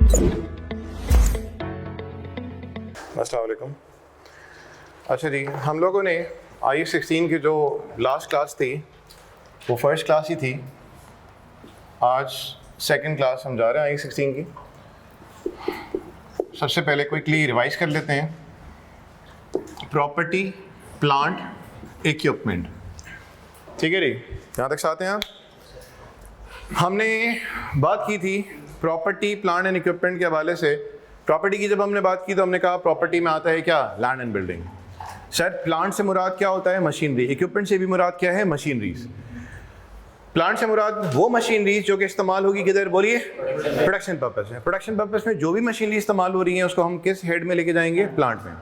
अस्सलाम वालेकुम। अच्छा जी, हम लोगों ने IE16 की जो लास्ट क्लास थी वो फर्स्ट क्लास ही थी। आज सेकंड क्लास हम जा रहे हैं IE16 की। सबसे पहले क्विकली रिवाइज कर लेते हैं। प्रॉपर्टी, प्लांट, इक्विपमेंट, ठीक है जी, यहाँ तक साथ हैं आप। हमने बात की थी प्रॉपर्टी, प्लांट एंड इक्विपमेंट के हवाले से। प्रॉपर्टी की जब हमने बात की तो हमने कहा प्रॉपर्टी में आता है क्या, land and building. Sir plant से मुराद क्या होता है, मशीनरी। इक्विपमेंट से भी मुराद क्या है, मशीनरीज। प्लांट से मुराद वो मशीनरीज जो कि इस्तेमाल होगी किधर, बोलिए, प्रोडक्शन पर्पस में। प्रोडक्शन पर्पस में जो भी मशीनरी इस्तेमाल हो रही है उसको हम किस हेड में लेके जाएंगे, प्लांट में।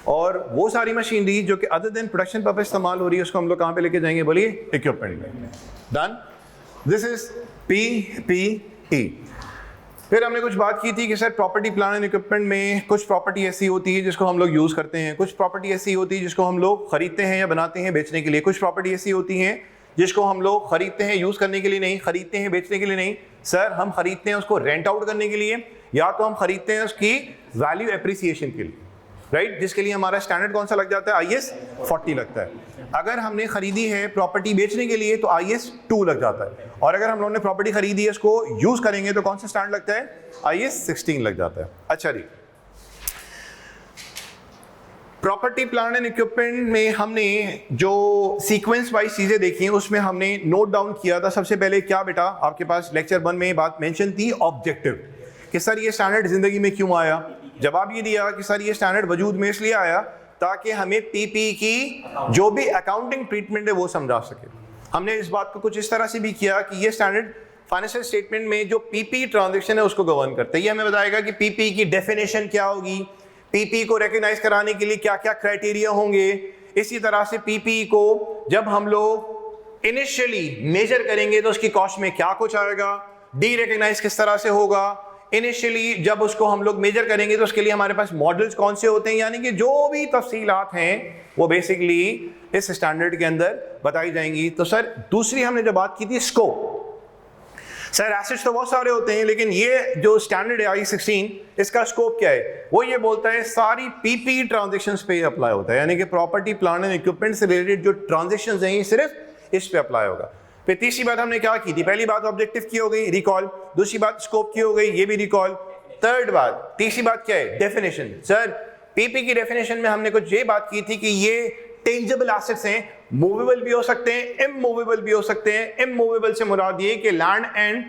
और वो सारी मशीनरी जो कि अदर देन प्रोडक्शन पर्पस इस्तेमाल हो रही है उसको हम लोग कहाँ पे लेके जाएंगे, बोलिए, इक्विपमेंट में। डन। This is PPE। फिर हमने कुछ बात की थी कि sir property, plant and equipment में कुछ प्रॉपर्टी ऐसी होती है जिसको हम लोग यूज़ करते हैं, कुछ प्रॉपर्टी ऐसी होती है जिसको हम लोग खरीदते हैं या बनाते हैं बेचने के लिए, कुछ प्रॉपर्टी ऐसी होती हैं जिसको हम लोग खरीदते हैं यूज़ करने के लिए नहीं, खरीदते हैं बेचने के लिए नहीं। सर हम खरीदते हैं उसको रेंट आउट करने के लिए, या तो हम खरीदते हैं उसकी वैल्यू एप्रिसिएशन के लिए, राइट, जिसके लिए हमारा स्टैंडर्ड कौन सा लग जाता है, IS 40 लगता है। अगर हमने खरीदी है प्रॉपर्टी बेचने के लिए तो IS 2 लग जाता है, और अगर हम लोगों ने प्रॉपर्टी खरीदी है उसको यूज करेंगे तो कौन सा स्टैंडर्ड लगता है, IS 16 लग जाता है। अच्छा जी, प्रॉपर्टी, प्लांट एंड इक्विपमेंट में हमने जो सीक्वेंस वाइज चीजें देखी हैं उसमें हमने नोट डाउन किया था। सबसे पहले क्या बेटा, आपके पास लेक्चर 1 में बात मेंशन थी, ऑब्जेक्टिव, कि सर ये स्टैंडर्ड जिंदगी में क्यों आया। जवाब ये दिया कि सर ये स्टैंडर्ड वजूद में इसलिए आया ताकि हमें PPE की जो भी अकाउंटिंग ट्रीटमेंट है वो समझा सके। हमने इस बात को कुछ इस तरह से भी किया कि ये स्टैंडर्ड फाइनेंशियल स्टेटमेंट में जो PPE ट्रांजैक्शन है उसको गवर्न करता है। ये हमें बताएगा कि PPE की डेफिनेशन क्या होगी, PPE को रिकॉग्नाइज कराने के लिए क्या क्या क्राइटेरिया होंगे। इसी तरह से PPE को जब हम लोग इनिशियली मेजर करेंगे तो उसकी कॉस्ट में क्या कुछ आएगा, डी रिकॉग्नाइज किस तरह से होगा, इनिशियली जब उसको हम लोग मेजर करेंगे तो उसके लिए हमारे पास मॉडल्स कौन से होते हैं, यानी कि जो भी तफसीलात हैं वो बेसिकली इस स्टैंडर्ड के अंदर बताई जाएंगी। तो सर दूसरी हमने जो बात की थी, स्कोप। सर एसेट्स तो बहुत सारे होते हैं लेकिन ये जो स्टैंडर्ड है IE16, इसका स्कोप क्या है, वो ये बोलता है सारी PPE ट्रांजेक्शंस पे अप्लाई होता है, यानी कि प्रॉपर्टी, प्लांट एंड इक्विपमेंट से रिलेटेड जो ट्रांजेक्शंस हैं ये सिर्फ इस पे अप्लाई होगा। फिर तीसरी बात हमने क्या की थी, पहली बात ऑब्जेक्टिव की हो गई, रिकॉल। दूसरी बात स्कोप की हो गई, ये भी रिकॉल। थर्ड बात, तीसरी बात क्या है, डेफिनेशन। सर PPE की डेफिनेशन में हमने कुछ ये बात की थी कि ये टेंजिबल एसेट्स हैं, मूवेबल भी हो सकते हैं, इमूवेबल भी हो सकते हैं। इमूवेबल से मुराद ये कि लैंड एंड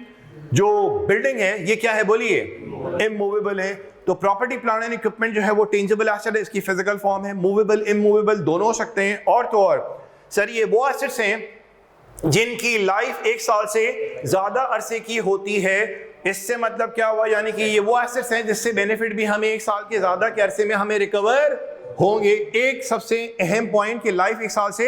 जो बिल्डिंग है ये क्या है, बोलिए, इमूवेबल है। तो प्रॉपर्टी, प्लांट एंड इक्विपमेंट जो है वो टेंजिबल एसेट है, इसकी फिजिकल फॉर्म है, मूवेबल, इमूवेबल दोनों हो सकते हैं। और तो और सर ये वो एसेट्स हैं जिनकी लाइफ 1 साल से ज्यादा अरसे की होती है। इससे मतलब क्या हुआ, यानी कि ये वो एसेट्स हैं जिससे बेनिफिट भी हमें 1 साल के ज्यादा के अरसे में हमें रिकवर होंगे। एक सबसे अहम पॉइंट कि लाइफ 1 साल से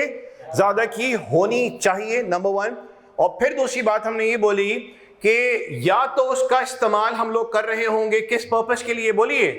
ज्यादा की होनी चाहिए, नंबर 1। और फिर दूसरी बात हमने ये बोली कि या तो उसका इस्तेमाल हम लोग कर रहे होंगे किस पर्पस के लिए, बोलिए,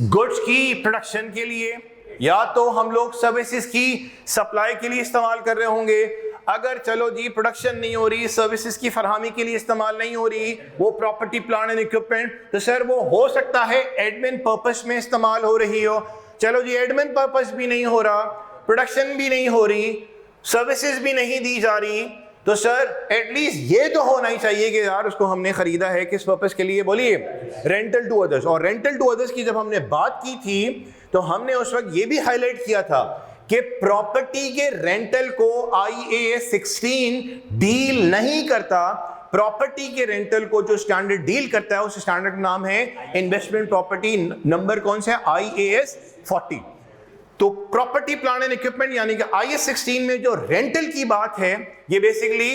गुड्स की प्रोडक्शन के लिए, या तो हम लोग सर्विसेज की सप्लाई के लिए इस्तेमाल कर रहे होंगे। अगर चलो जी प्रोडक्शन नहीं हो रही, सर्विसेज की फरहमी के लिए इस्तेमाल नहीं हो रही वो प्रॉपर्टी, प्लांट एंड इक्विपमेंट, तो सर वो हो सकता है एडमिन पर्पस में इस्तेमाल हो रही हो। चलो जी एडमिन पर्पस भी नहीं हो रहा, प्रोडक्शन भी नहीं हो रही, सर्विसेज भी नहीं दी जा रही, तो सर एटलीस्ट ये तो होना ही चाहिए कि यार उसको हमने खरीदा है किस पर्पस के लिए, बोलिए, रेंटल टू अदर्स। और रेंटल टू अदर्स की जब हमने बात की थी तो हमने उस वक्त ये भी हाईलाइट किया था कि प्रॉपर्टी के रेंटल को IAS 16 डील नहीं करता। प्रॉपर्टी के रेंटल को जो स्टैंडर्ड डील करता है उस स्टैंडर्ड का नाम है इन्वेस्टमेंट प्रॉपर्टी, नंबर कौन सा है, IAS 40। तो प्रॉपर्टी, प्लांट एंड इक्विपमेंट यानी कि IAS 16 में जो रेंटल की बात है ये बेसिकली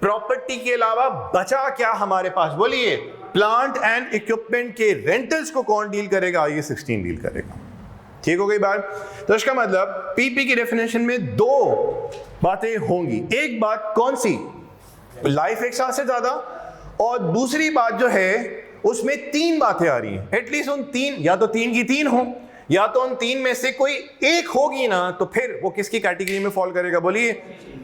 प्रॉपर्टी के अलावा बचा क्या हमारे पास, बोलिए, प्लांट एंड इक्विपमेंट के रेंटल्स को कौन डील करेगा, IAS 16 डील करेगा। ठीक हो गई बात। तो इसका मतलब PPE की डेफिनेशन में 2 बातें होंगी। एक बात कौन सी, लाइफ 1 साल से ज्यादा, और दूसरी बात जो है उसमें 3 बातें आ रही हैं। एटलीस्ट उन 3, या तो 3 की 3 हो, या तो उन 3 में से कोई एक होगी ना, तो फिर वो किसकी कैटेगरी में फॉल करेगा, बोलिए,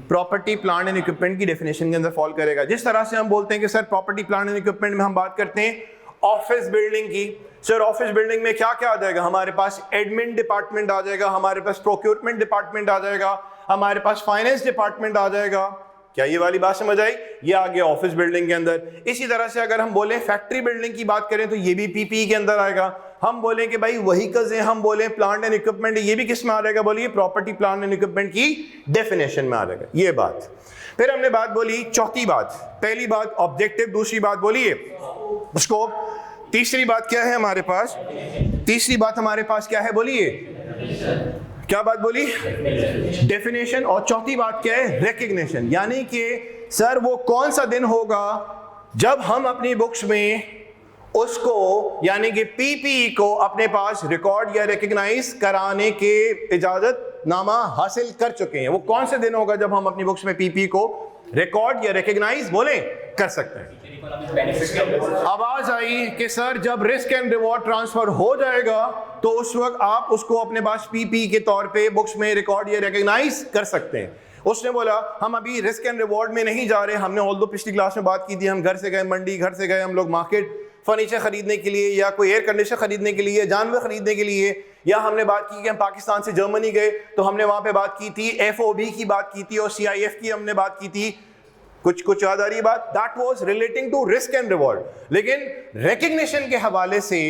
प्रॉपर्टी, प्लांट एंड इक्विपमेंट की डेफिनेशन के अंदर फॉल करेगा। जिस तरह से हम बोलते हैं कि sir property, plant and equipment में हम बात करते हैं ऑफिस बिल्डिंग की। सर ऑफिस बिल्डिंग में क्या क्या आ जाएगा? हमारे पास एडमिन डिपार्टमेंट आ जाएगा, हमारे पास प्रोक्योरमेंट डिपार्टमेंट आ जाएगा, हमारे पास फाइनेंस डिपार्टमेंट आ जाएगा। क्या ये वाली बात समझ आई? ये आ गया ऑफिस बिल्डिंग के अंदर। इसी तरह से अगर हम बोले फैक्ट्री बिल्डिंग की बात करें तो ये भी पीपीई के अंदर आएगा। हम बोले कि भाई व्हीकल्स हैं, हम बोले प्लांट एंड इक्विपमेंट, ये भी किस में आ जाएगा? बोलिए प्रॉपर्टी प्लांट एंड इक्विपमेंट की डेफिनेशन में आ जाएगा ये बात। फिर हमने बात बोली चौथी बात, पहली बात ऑब्जेक्टिव, दूसरी बात बोलिए स्कोप, तीसरी बात क्या है हमारे पास? तीसरी बात हमारे पास क्या है? बोलिए क्या बात बोली? डेफिनेशन। और चौथी बात क्या है? रिकग्निशन। यानी कि सर वो कौन सा दिन होगा जब हम अपनी बुक्स में उसको यानी कि पीपीई को अपने पास रिकॉर्ड या रिकग्नाइज कराने के इजाजत नामा हासिल कर चुके हैं। वो कौन से दिन होगा जब हम अपनी बुक्स में पीपीई को रिकॉर्ड या रिकग्नाइज बोले कर सकते हैं? आवाज आई कि सर जब रिस्क एंड रिवॉर्ड ट्रांसफर हो जाएगा तो उस वक्त आप उसको अपने पास पीपी के तौर पे बुक्स में रिकॉर्ड या रिकॉग्नाइज कर सकते हैं। उसने बोला हम अभी रिस्क एंड रिवॉर्ड में नहीं जा रहे। हमने ऑल्दो पिछली क्लास में बात की थी, हम घर से गए मंडी, घर से गए हम लोग मार्केट फर्नीचर खरीदने के लिए या कोई एयर कंडीशनर खरीदने के लिए, जानवर खरीदने के लिए, या हमने बात की कि हम पाकिस्तान से जर्मनी गए तो हमने वहां पे बात की थी एफओबी की बात की थी और सीआईएफ की हमने बात की थी। कुछ याद आ रही बात? That was relating to risk and reward. लेकिन रिकग्निशन के हवाले से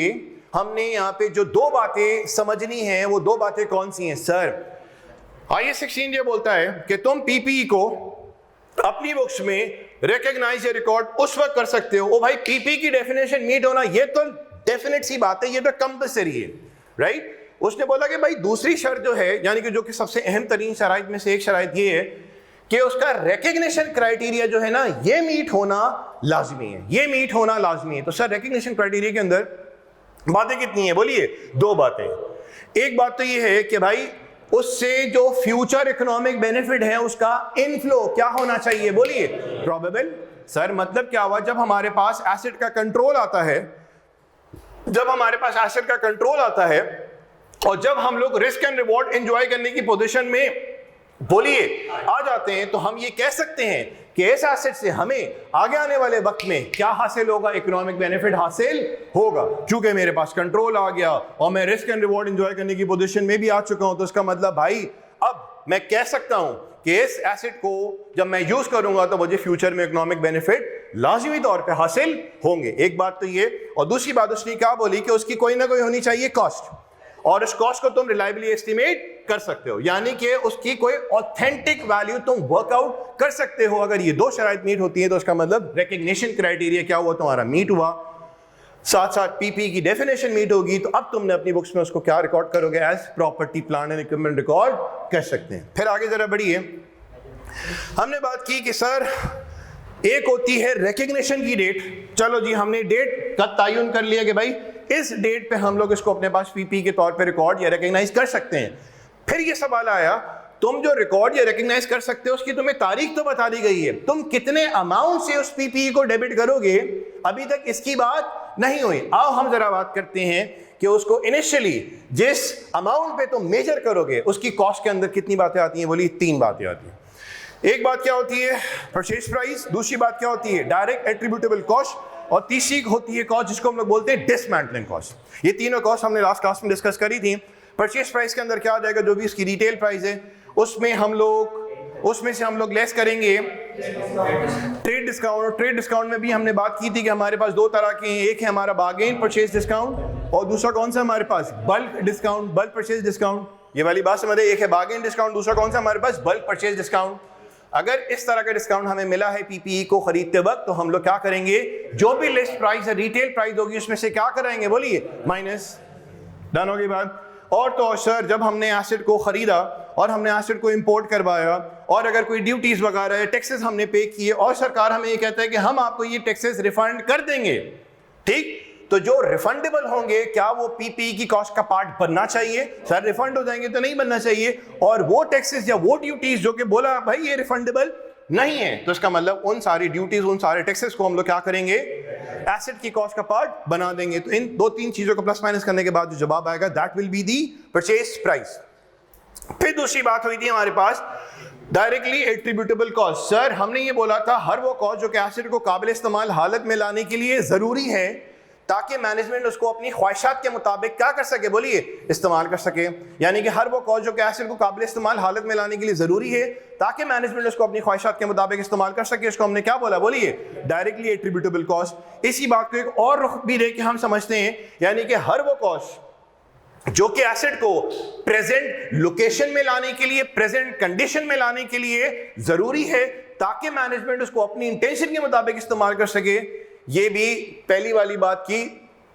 हमने यहाँ पे जो दो बातें समझनी है वो दो बातें कौन सी हैं? सर IAS 16 ये बोलता है कि तुम पीपीई को अपनी बुक्स में रिकग्नाइज या रिकॉर्ड उस वक्त कर सकते हो। ओ भाई पीपीई की डेफिनेशन मीट होना ये तो डेफिनेट सी बात है, ये तो कंपल्सरी है, राइट? उसने बोला कि भाई दूसरी शर्त जो है यानी कि जो कि सबसे अहम तरीन शराइत में से एक शराइत ये है कि उसका रिकग्निशन क्राइटेरिया जो है ना ये मीट होना लाजमी है, ये मीट होना लाजमी है। तो सर रिकग्निशन क्राइटेरिया के अंदर बातें कितनी है? बोलिए दो बातें। एक बात तो ये है कि भाई उससे जो फ्यूचर इकोनॉमिक बेनिफिट है उसका इनफ्लो क्या होना चाहिए? बोलिए प्रोबेबल। सर मतलब क्या हुआ? जब हमारे पास एसेट का कंट्रोल आता है, जब हमारे पास एसेट का कंट्रोल आता है और जब हम लोग रिस्क एंड रिवॉर्ड एंजॉय करने की पोजीशन में बोलिए आ जाते हैं तो हम ये कह सकते हैं कि इस एसेट से हमें आगे आने वाले वक्त में क्या हासिल होगा? इकोनॉमिक बेनिफिट हासिल होगा। चूंकि मेरे पास कंट्रोल आ गया और मैं रिस्क एंड रिवॉर्ड एंजॉय करने की पोजीशन में भी आ चुका हूं तो इसका मतलब भाई अब मैं कह सकता हूं कि इस एसेट को जब मैं यूज करूंगा तो मुझे फ्यूचर में इकोनॉमिक बेनिफिट लाजमी तौर पे हासिल होंगे। एक बात तो ये। और दूसरी बात उसने क्या बोली कि उसकी कोई ना कोई होनी चाहिए कॉस्ट, और उस कॉस्ट को तुम रिलायबली एस्टिमेट कर सकते हो, यानी कि उसकी कोई ऑथेंटिक वैल्यू तुम वर्कआउट कर सकते हो। अगर ये दो शराइत मीट होती है तो उसका मतलब रिकग्निशन क्राइटेरिया क्या हुआ? तुम्हारा मीट हुआ। साथ साथ पीपी की डेफिनेशन मीट होगी तो अब तुमने अपनी बुक्स में उसको क्या रिकॉर्ड करोगे? As property plant and equipment record कर सकते हैं। फिर आगे जरा बढ़िए। हमने बात की कि सर एक होती है रिकग्निशन की डेट। चलो जी हमने डेट का तयन कर लिया कि भाई इस डेट पे हम लोग इसको अपने पास पीपी के तौर पे रिकॉर्ड या रिकग्नाइज कर सकते हैं। फिर ये सवाल आया तुम जो रिकॉर्ड या रिकग्नाइज कर सकते हो उसकी तुम्हें तारीख तो बता दी गई है, तुम कितने अमाउंट से उस पीपी को डेबिट करोगे? अभी तक इसकी बात नहीं हुई। आओ हम जरा बात करते हैं कि उसको इनिशियली जिस अमाउंट पे तुम मेजर करोगे उसकी कॉस्ट के अंदर कितनी बातें आती हैं? बोली 3 बातें आती हैं। एक बात क्या होती है? Purchase price. दूसरी बात क्या होती है? Direct attributable cost. और तीसरी होती है कॉस्ट जिसको हम लोग बोलते हैं डिसमेंटलिंग कॉस्ट। ये तीनों कॉस्ट हमने लास्ट क्लास में डिस्कस करी थी। परचेज प्राइस के अंदर क्या आ जाएगा? जो भी इसकी रिटेल प्राइस है उसमें से हम लोग लेस करेंगे ट्रेड डिस्काउंट। ट्रेड डिस्काउंट में भी हमने बात की थी कि हमारे पास दो तरह के हैं, एक है हमारा बार्गेन परचेज डिस्काउंट और दूसरा कौन सा हमारे पास? Bulk discount, bulk purchase discount. ये वाली बात समझे? एक है बार्गेन डिस्काउंट, दूसरा कौन सा हमारे पास? Bulk purchase discount. अगर इस तरह का डिस्काउंट हमें मिला है पीपीई को खरीदते वक्त तो हम लोग क्या करेंगे? जो भी लिस्ट प्राइस है रिटेल प्राइस होगी उसमें से क्या कराएंगे? बोलिए माइनस। डन होगी बात। और तो सर जब हमने एसेट को खरीदा और हमने एसेट को इंपोर्ट करवाया और अगर कोई ड्यूटीज वगैरह है, टैक्सेस हमने पे किए और सरकार हमें ये कहता है कि हम आपको ये टैक्सेस रिफंड कर देंगे, ठीक? तो जो रिफंडेबल होंगे क्या वो पीपीई की कॉस्ट का पार्ट बनना चाहिए? सर रिफंड हो जाएंगे तो नहीं बनना चाहिए। और वो टैक्सेस या वो ड्यूटीज जो कि बोला भाई ये रिफंडेबल नहीं है तो इसका मतलब उन सारी ड्यूटीज उन सारे टैक्सेस को हम लोग क्या करेंगे? एसेट की कॉस्ट का पार्ट बना देंगे। तो इन 2-3 चीजों को प्लस माइनस करने के बाद जो जवाब आएगा that will be the purchase price. फिर दूसरी बात हुई थी हमारे पास डायरेक्टली एट्रीब्यूटेबल कॉस्ट। सर हमने ये बोला था हर वो कॉस्ट जो कि एसेट को काबिल इस्तेमाल हालत में लाने के लिए जरूरी है ताकि मैनेजमेंट उसको अपनी ख्वाहिशात के मुताबिक क्या कर सके, बोलिए, इस्तेमाल कर सके। यानी कि हर वो कॉस्ट जो कि एसिड को काबिल इस्तेमाल हालत में लाने के लिए जरूरी है ताकि मैनेजमेंट उसको अपनी ख्वाहिशात के मुताबिक इस्तेमाल कर सके, इसको हमने क्या बोला, बोलिए, डायरेक्टली एट्रीब्यूटेबल कॉस्ट। इसी बात को एक और रुख भी देके हम समझते हैं, यानी कि हर वो कॉस्ट जो कि एसिड को प्रेजेंट लोकेशन में लाने के लिए, प्रेजेंट कंडीशन में लाने के लिए जरूरी है ताकि मैनेजमेंट उसको अपनी इंटेंशन के मुताबिक इस्तेमाल कर सके। ये भी पहली वाली बात की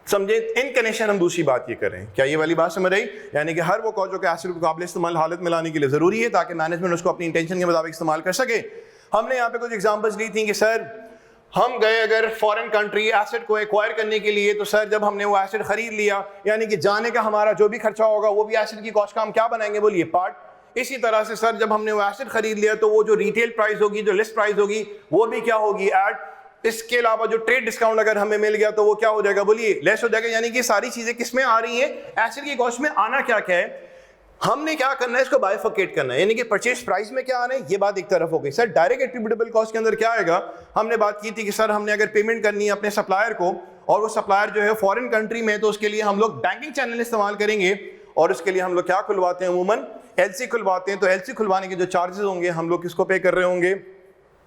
समझे, इन कनेक्शन हम दूसरी बात ये करें, क्या ये वाली बात समझ आई? यानी कि हर वो कॉस्ट जो कि एसिड को काबिल इस्तेमाल हालत में लाने के लिए जरूरी है ताकि मैनेजमेंट उसको अपनी इंटेंशन के मुताबिक इस्तेमाल कर सके। हमने यहाँ पे कुछ एग्जांपल्स ली थी कि सर हम गए अगर फॉरेन कंट्री एसिड को एक्वायर करने के लिए, तो सर जब हमने वो एसिड खरीद लिया, यानी कि जाने का हमारा जो भी खर्चा होगा वो भी एसिड की कॉस्ट का हम क्या बनाएंगे, बोलिए, पार्ट। इसी तरह से सर जब हमने वो एसिड खरीद लिया तो वो जो रिटेल प्राइस होगी, जो लिस्ट प्राइस होगी, वो भी क्या होगी, ऐड। इसके अलावा जो ट्रेड डिस्काउंट अगर हमें मिल गया तो वो क्या हो जाएगा, बोलिए, लेस हो जाएगा। यानी कि सारी चीजें किसमें आ रही हैं, एसिड की कॉस्ट में। आना क्या क्या है, हमने क्या करना है, इसको बाइफर्केट करना है, यानी कि परचेज प्राइस में क्या आना है, ये बात एक तरफ हो गई। सर डायरेक्ट एट्रीब्यूटेबल कॉस्ट के अंदर क्या आएगा, हमने बात की थी कि सर हमने अगर पेमेंट करनी है अपने सप्लायर को और वो सप्लायर जो है फॉरेन कंट्री में, तो उसके लिए हम लोग बैंकिंग चैनल इस्तेमाल करेंगे और उसके लिए हम लोग क्या खुलवाते हैं, अमूमन एलसी खुलवाते हैं। तो एलसी खुलवाने के जो चार्जेस होंगे हम लोग किसको पे कर रहे होंगे,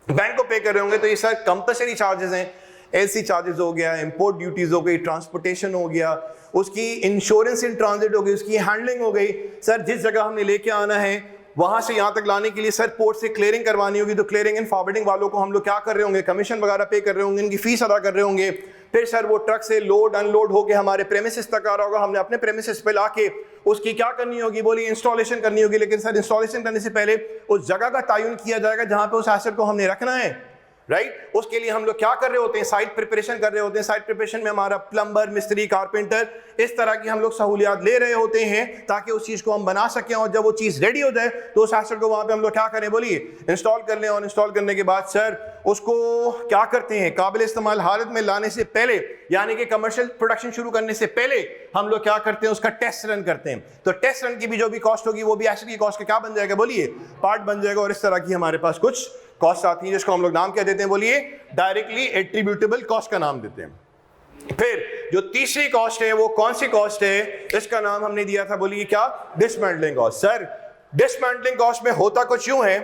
बैंक को पे कर रहे होंगे। तो ये सर कंपल्सरी चार्जेस हैं, एलसी चार्जेस हो गया, इंपोर्ट ड्यूटीज हो गई, ट्रांसपोर्टेशन हो गया, उसकी इंश्योरेंस इन ट्रांजिट हो गई, उसकी हैंडलिंग हो गई। सर जिस जगह हमने लेके आना है वहां से यहाँ तक लाने के लिए सर पोर्ट से क्लियरिंग करवानी होगी, तो क्लियरिंग एंड फॉरवर्डिंग वालों को हम लोग क्या कर रहे होंगे, कमीशन वगैरह पे कर रहे होंगे, इनकी फीस अदा कर रहे होंगे। फिर सर वो ट्रक से लोड अनलोड होके हमारे प्रेमिसेस तक आ रहा होगा, हमने अपने प्रेमिसेस पे लाके उसकी क्या करनी होगी, बोलिए, इंस्टॉलेशन करनी होगी। लेकिन सर इंस्टॉलेशन करने से पहले उस जगह का तयन किया जाएगा जहां पे उस एसेट को हमने रखना है, राइट। उसके लिए हम लोग क्या कर रहे होते हैं, साइट प्रिपरेशन कर रहे होते हैं। साइट प्रिपरेशन में हमारा प्लम्बर, मिस्त्री, कारपेंटर, इस तरह की हम लोग सहूलियात ले रहे होते हैं ताकि उस चीज को हम बना सकें, और जब वो चीज रेडी हो जाए तो उस एसेट को वहां पे हम लोग क्या करें, बोलिए, इंस्टॉल कर लें। और इंस्टॉल करने के बाद सर उसको क्या करते हैं, काबिल इस्तेमाल हालत में लाने से पहले, यानी कि कमर्शियल प्रोडक्शन शुरू करने से पहले हम लोग क्या करते हैं, उसका टेस्ट रन करते हैं। तो टेस्ट रन की भी जो भी कॉस्ट होगी वो भी एसिड की कॉस्ट का क्या बन जाएगा, बोलिए, पार्ट बन जाएगा। और इस तरह की हमारे पास कुछ कॉस्ट आती है जिसको हम लोग नाम क्या देते हैं, बोलिए, डायरेक्टली एट्रीब्यूटेबल कॉस्ट का नाम देते हैं। फिर जो तीसरी कॉस्ट है वो कौन सी कॉस्ट है, इसका नाम हमने दिया था, बोलिए क्या, dismantling cost. Sir dismantling cost में होता कुछ यूं है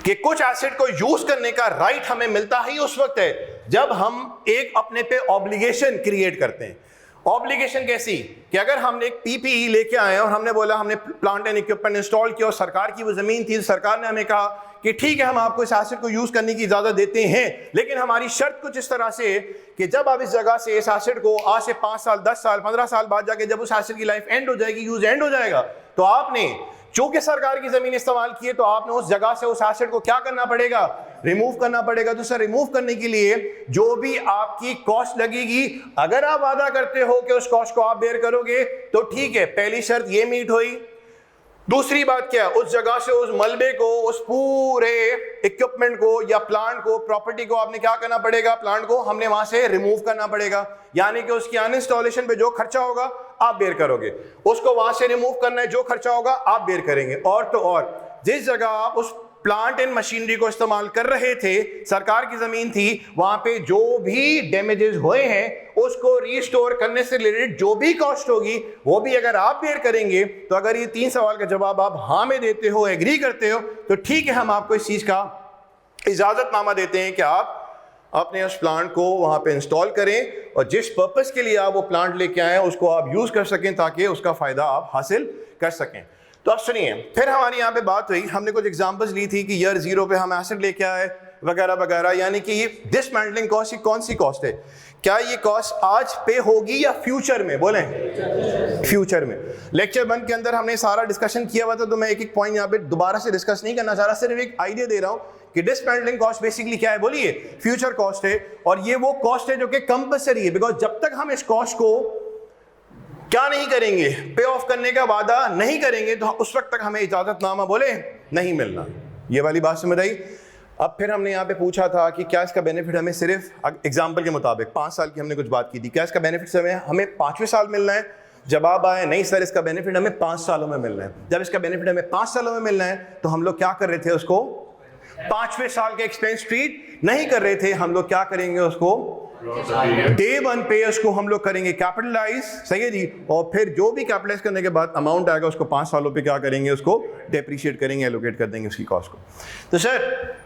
कि कुछ एसिड को यूज करने का राइट हमें मिलता ही उस वक्त है जब हम एक अपने पे ऑब्लिगेशन क्रिएट करते हैं। ऑब्लिगेशन कैसी, कि अगर हमने एक पीपीई लेके आए और हमने बोला हमने प्लांट एंड इक्विपमेंट इंस्टॉल किया और सरकार की वो जमीन थी, सरकार ने हमें कहा कि ठीक है हम आपको इस एसेट को यूज करने की इजाजत देते हैं, लेकिन हमारी शर्त कुछ इस तरह से कि जब आप इस जगह से इस एसेट को आज से 5 साल 10 साल 15 साल बाद जाके जब उस एसेट की लाइफ एंड हो जाएगी, यूज एंड हो जाएगा, तो आपने चूंकि सरकार की जमीन इस्तेमाल की है तो आपने उस जगह से उस एसेट को क्या करना पड़ेगा, रिमूव करना पड़ेगा। तो सर रिमूव करने के लिए जो भी आपकी कॉस्ट लगेगी, अगर आप वादा करते हो कि उस कॉस्ट को आप बेयर करोगे तो ठीक है, पहली शर्त ये मीट हुई। दूसरी बात क्या, उस जगह से उस मलबे को, उस पूरे इक्विपमेंट को या प्लांट को, प्रॉपर्टी को आपने क्या करना पड़ेगा, प्लांट को हमने वहां से रिमूव करना पड़ेगा। यानी कि उसकी अनइंस्टॉलेशन पे जो खर्चा होगा आप बेयर करोगे, उसको वहां से रिमूव करना है, जो खर्चा होगा आप बेयर करेंगे। और तो और जिस जगह आप उस प्लांट एंड मशीनरी को इस्तेमाल कर रहे थे, सरकार की जमीन थी, वहां पे जो भी डैमेजेस हुए हैं उसको रीस्टोर करने से रिलेटेड जो भी कॉस्ट होगी वो भी अगर आप बेयर करेंगे। तो अगर ये 3 सवाल का जवाब आप हाँ में देते हो, एग्री करते हो, तो ठीक है, हम आपको इस चीज का इजाजतनामा देते हैं कि आप अपने उस प्लांट को वहां पे इंस्टॉल करें और जिस पर्पस के लिए आप वो प्लांट लेके आए उसको आप यूज कर सकें ताकि उसका फायदा आप हासिल कर सकें। तो अब सुनिए, फिर हमारी यहाँ पे बात हुई, हमने कुछ एग्जांपल्स ली थी कि ईयर 0 पे हम एसेट लेके आए वगैरह वगैरह, यानी कि ये डिसमेंटलिंग कॉस्ट की कौन सी कॉस्ट है, क्या ये कॉस्ट आज पे होगी या फ्यूचर में, बोलें फ्यूचर में। लेक्चर 1 के अंदर हमने सारा डिस्कशन किया हुआ था, तो मैं एक एक पॉइंट यहाँ पे दोबारा से डिस्कस नहीं करना चाह रहा, सिर्फ एक आइडिया दे रहा हूँ कि डिसमेंटलिंग कॉस्ट बेसिकली क्या है, बोलिए, फ्यूचर कॉस्ट है। और ये वो कॉस्ट है जो कि कंपल्सरी है, बिकॉज जब तक हम इस कॉस्ट को क्या नहीं करेंगे, पे ऑफ करने का वादा नहीं करेंगे, तो उस वक्त तक हमें इजाजतनामा बोले नहीं मिलना। ये वाली बात समझ आई। अब फिर हमने यहाँ पे पूछा था कि क्या इसका बेनिफिट हमें सिर्फ एग्जाम्पल के मुताबिक 5 साल की हमने कुछ बात की थी, क्या इसका बेनिफिट हमें 5वें साल मिलना है? जवाब आया नहीं सर, इसका बेनिफिट हमें 5 सालों में मिलना है। जब इसका बेनिफिट हमें 5 सालों में मिलना है तो हम लोग क्या कर रहे थे, उसको 5वें साल के एक्सपेंस ट्रीट नहीं कर रहे थे, हम लोग क्या करेंगे, उसको डे वन पे उसको हम लोग करेंगे कैपिटलाइज, सही है जी, और फिर जो भी कैपिटलाइज करने के बाद अमाउंट आएगा उसको 5 सालों पे क्या करेंगे, उसको डेप्रिशिएट करेंगे, एलोकेट कर देंगे उसकी कॉस्ट को। तो सर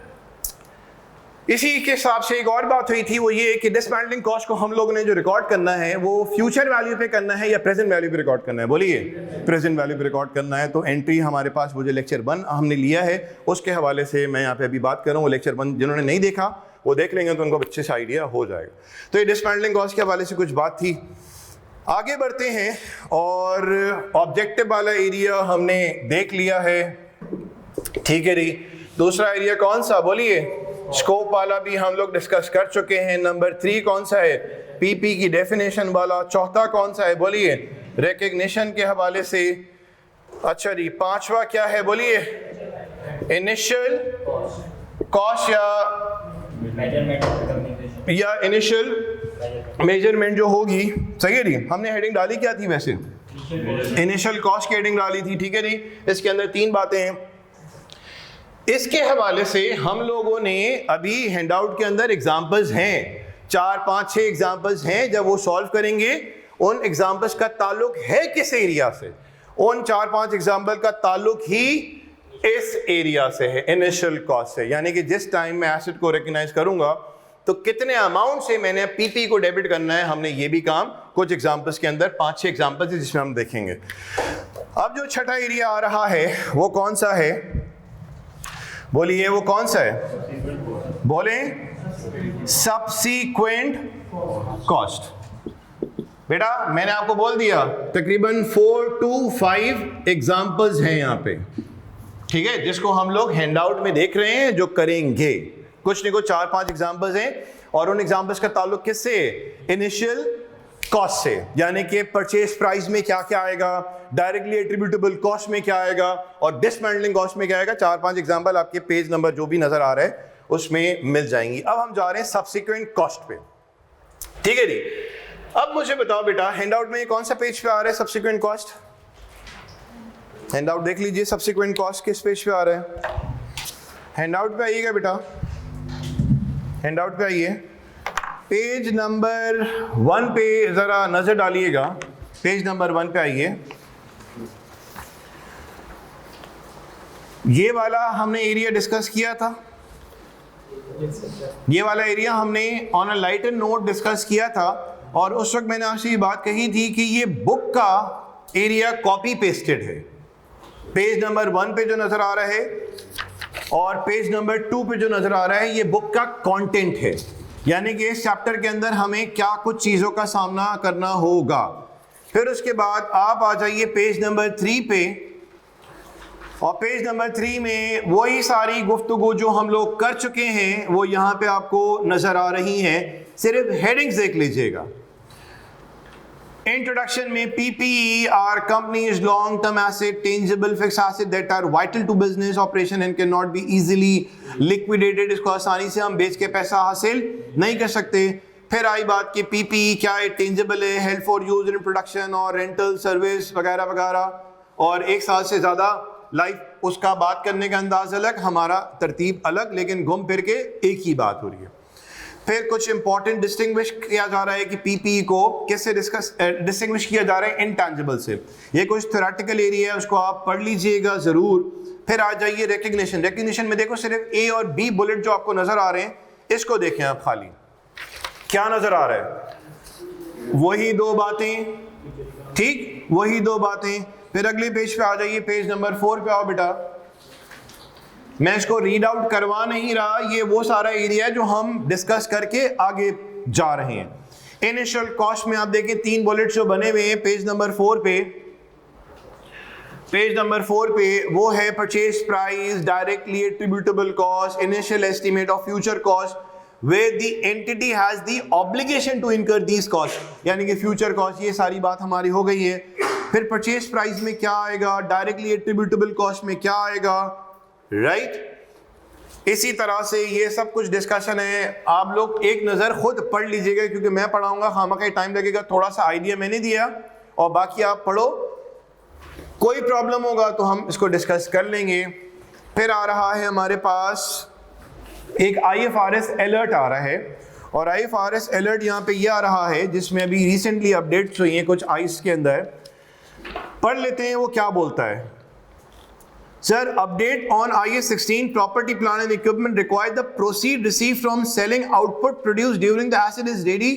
इसी के हिसाब से एक और बात हुई थी, वो ये कि डिसमेंटलिंग कॉस्ट को हम लोगों ने जो रिकॉर्ड करना है वो फ्यूचर वैल्यू पे करना है या प्रेजेंट वैल्यू पे रिकॉर्ड करना है, बोलिए प्रेजेंट वैल्यू पे रिकॉर्ड करना है। तो एंट्री हमारे पास वो जो लेक्चर 1 हमने लिया है उसके हवाले से मैं यहाँ पे अभी बात कर रहा हूँ। वो लेक्चर 1 जिन्होंने नहीं देखा वो देख लेंगे तो उनको अच्छे से आइडिया हो जाएगा। तो ये डिसमेंटलिंग कॉस्ट के हवाले से कुछ बात थी। आगे बढ़ते हैं और ऑब्जेक्टिव वाला एरिया हमने देख लिया है, ठीक है जी। दूसरा एरिया कौन सा, बोलिए स्कोप वाला भी हम लोग डिस्कस कर चुके हैं। नंबर 3 कौन सा है, पीपी की डेफिनेशन वाला। चौथा कौन सा है, बोलिए रिकग्निशन के हवाले से। अच्छा जी, 5वां क्या है, बोलिए इनिशियल कॉस्ट या इनिशियल मेजरमेंट जो होगी, सही है जी। हमने हेडिंग डाली क्या थी वैसे, इनिशियल कॉस्ट की हेडिंग डाली थी, ठीक है जी। इसके अंदर 3 बातें हैं। इसके हवाले से हम लोगों ने अभी हैंडआउट के अंदर एग्जांपल्स हैं, 4, 5, 6 एग्जांपल्स हैं। जब वो सॉल्व करेंगे उन एग्जांपल्स का ताल्लुक है किस एरिया से, उन 4, 5 एग्जांपल का ताल्लुक ही इस एरिया से है, इनिशियल कॉस्ट से। यानी कि जिस टाइम मैं एसेट को रिकग्नाइज करूंगा तो कितने अमाउंट से मैंने पीपी को डेबिट करना है, हमने ये भी काम कुछ एग्जांपल्स के अंदर 5-6 एग्जांपल्स है जिसमें हम देखेंगे। अब जो छठा एरिया आ रहा है वो कौन सा है, बोलिए वो कौन सा है, बोले सब्सीक्वेंट कॉस्ट। बेटा मैंने आपको बोल दिया तकरीबन 4 to 5 एग्जांपल्स हैं यहाँ पे, ठीक है, जिसको हम लोग हैंडआउट में देख रहे हैं जो करेंगे। कुछ नहीं कुछ 4-5 एग्जांपल्स हैं और उन एग्जांपल्स का ताल्लुक किससे, इनिशियल कॉस्ट से, यानी कि परचेज प्राइस में क्या क्या आएगा, डायरेक्टली एट्रीब्यूटेबल कॉस्ट में क्या आएगा और डिसमेंटलिंग कॉस्ट में क्या आएगा। 4-5 एग्जांपल आपके पेज नंबर जो भी नजर आ रहा है उसमें मिल जाएंगी। अब हम जा रहे हैं सब्सिक्वेंट कॉस्ट पे, ठीक है जी। अब मुझे बताओ बेटा हैंडआउट में कौन सा पेज पे आ रहा है सब्सिक्वेंट कॉस्ट, हैंडआउट देख लीजिए सब्सिक्वेंट कॉस्ट किस पेज पे आ रहा है। हैंडआउट पे आइएगा बेटा, हैंडआउट पे आइए, पेज नंबर 1 पे जरा नजर डालिएगा, पेज नंबर 1 पे आइए। ये वाला हमने एरिया डिस्कस किया था, ये वाला एरिया हमने on a lighter note discuss किया था और उस वक्त मैंने आपसे ये बात कही थी कि ये बुक का एरिया कॉपी पेस्टेड है। पेज नंबर 1 पे जो नजर आ रहा है और पेज नंबर 2 पे जो नजर आ रहा है ये बुक का कंटेंट है, यानी कि इस चैप्टर के अंदर हमें क्या कुछ चीजों का सामना करना होगा। फिर उसके बाद आप आ जाइए पेज नंबर 3 पे और पेज नंबर 3 में वही सारी गुफ्तगू जो हम लोग कर चुके हैं वो यहाँ पे आपको नजर आ रही हैं, सिर्फ हेडिंग्स देख लीजिएगा। इंट्रोडक्शन में PPE are companies long term asset, tangible fixed asset that are vital to business operation and can not be easily liquidated. इसको आसानी से हम बेच के पैसा हासिल नहीं कर सकते। फिर आई बात कि PPE क्या है, टेंजिबल है, help for use in production और रेंटल सर्विस वगैरह वगैरह, और 1 साल से ज़्यादा लाइफ उसका बात करने का अंदाज अलग, हमारा तरतीब अलग, लेकिन घूम फिर के एक ही बात हो रही है। फिर कुछ इंपॉर्टेंट डिस्टिंग्विश किया जा रहा है कि PPE को किससे डिस्टिंग्विश किया जा रहा है, इनटैंजिबल से। ये कुछ थ्योरेटिकल एरिया है, उसको आप पढ़ लीजिएगा जरूर। फिर आ जाइए रिकग्निशन। रिकग्निशन में देखो सिर्फ A और B बुलेट जो आपको नजर आ रहे हैं इसको देखें आप, खाली क्या नजर आ रहा है, वही 2 बातें, ठीक, वही 2 बातें। फिर अगले पेज पे आ जाइए, पेज नंबर 4 पे आओ बेटा। मैं इसको रीड आउट करवा नहीं रहा, ये वो सारा एरिया है जो हम डिस्कस करके आगे जा रहे हैं। इनिशियल कॉस्ट में आप देखें 3 बुलेट्स जो बने हुए हैं पेज नंबर 4 पे। पेज नंबर 4 पे वो है purchase price, directly attributable cost, initial estimate of future cost where the entity has the obligation to incur these costs, यानी कि फ्यूचर कॉस्ट। ये सारी बात हमारी हो गई है। फिर परचेज प्राइस में क्या आएगा, डायरेक्टली एट्रीब्यूटेबल कॉस्ट में क्या आएगा, राइट। इसी तरह से ये सब कुछ डिस्कशन है, आप लोग एक नज़र खुद पढ़ लीजिएगा क्योंकि मैं पढ़ाऊंगा, खामखा टाइम लगेगा, थोड़ा सा आइडिया मैंने दिया और बाकी आप पढ़ो। कोई प्रॉब्लम होगा तो हम इसको डिस्कस कर लेंगे। फिर आ रहा है हमारे पास एक IFRS अलर्ट आ रहा है और IFRS अलर्ट यहाँ पे ये आ रहा है जिसमें अभी रिसेंटली अपडेट्स हुई हैं कुछ आइस के अंदर। पढ़ लेते हैं वो क्या बोलता है। Sir, update on IAS 16 property plan and equipment require the proceed receive from selling output produce during the asset is ready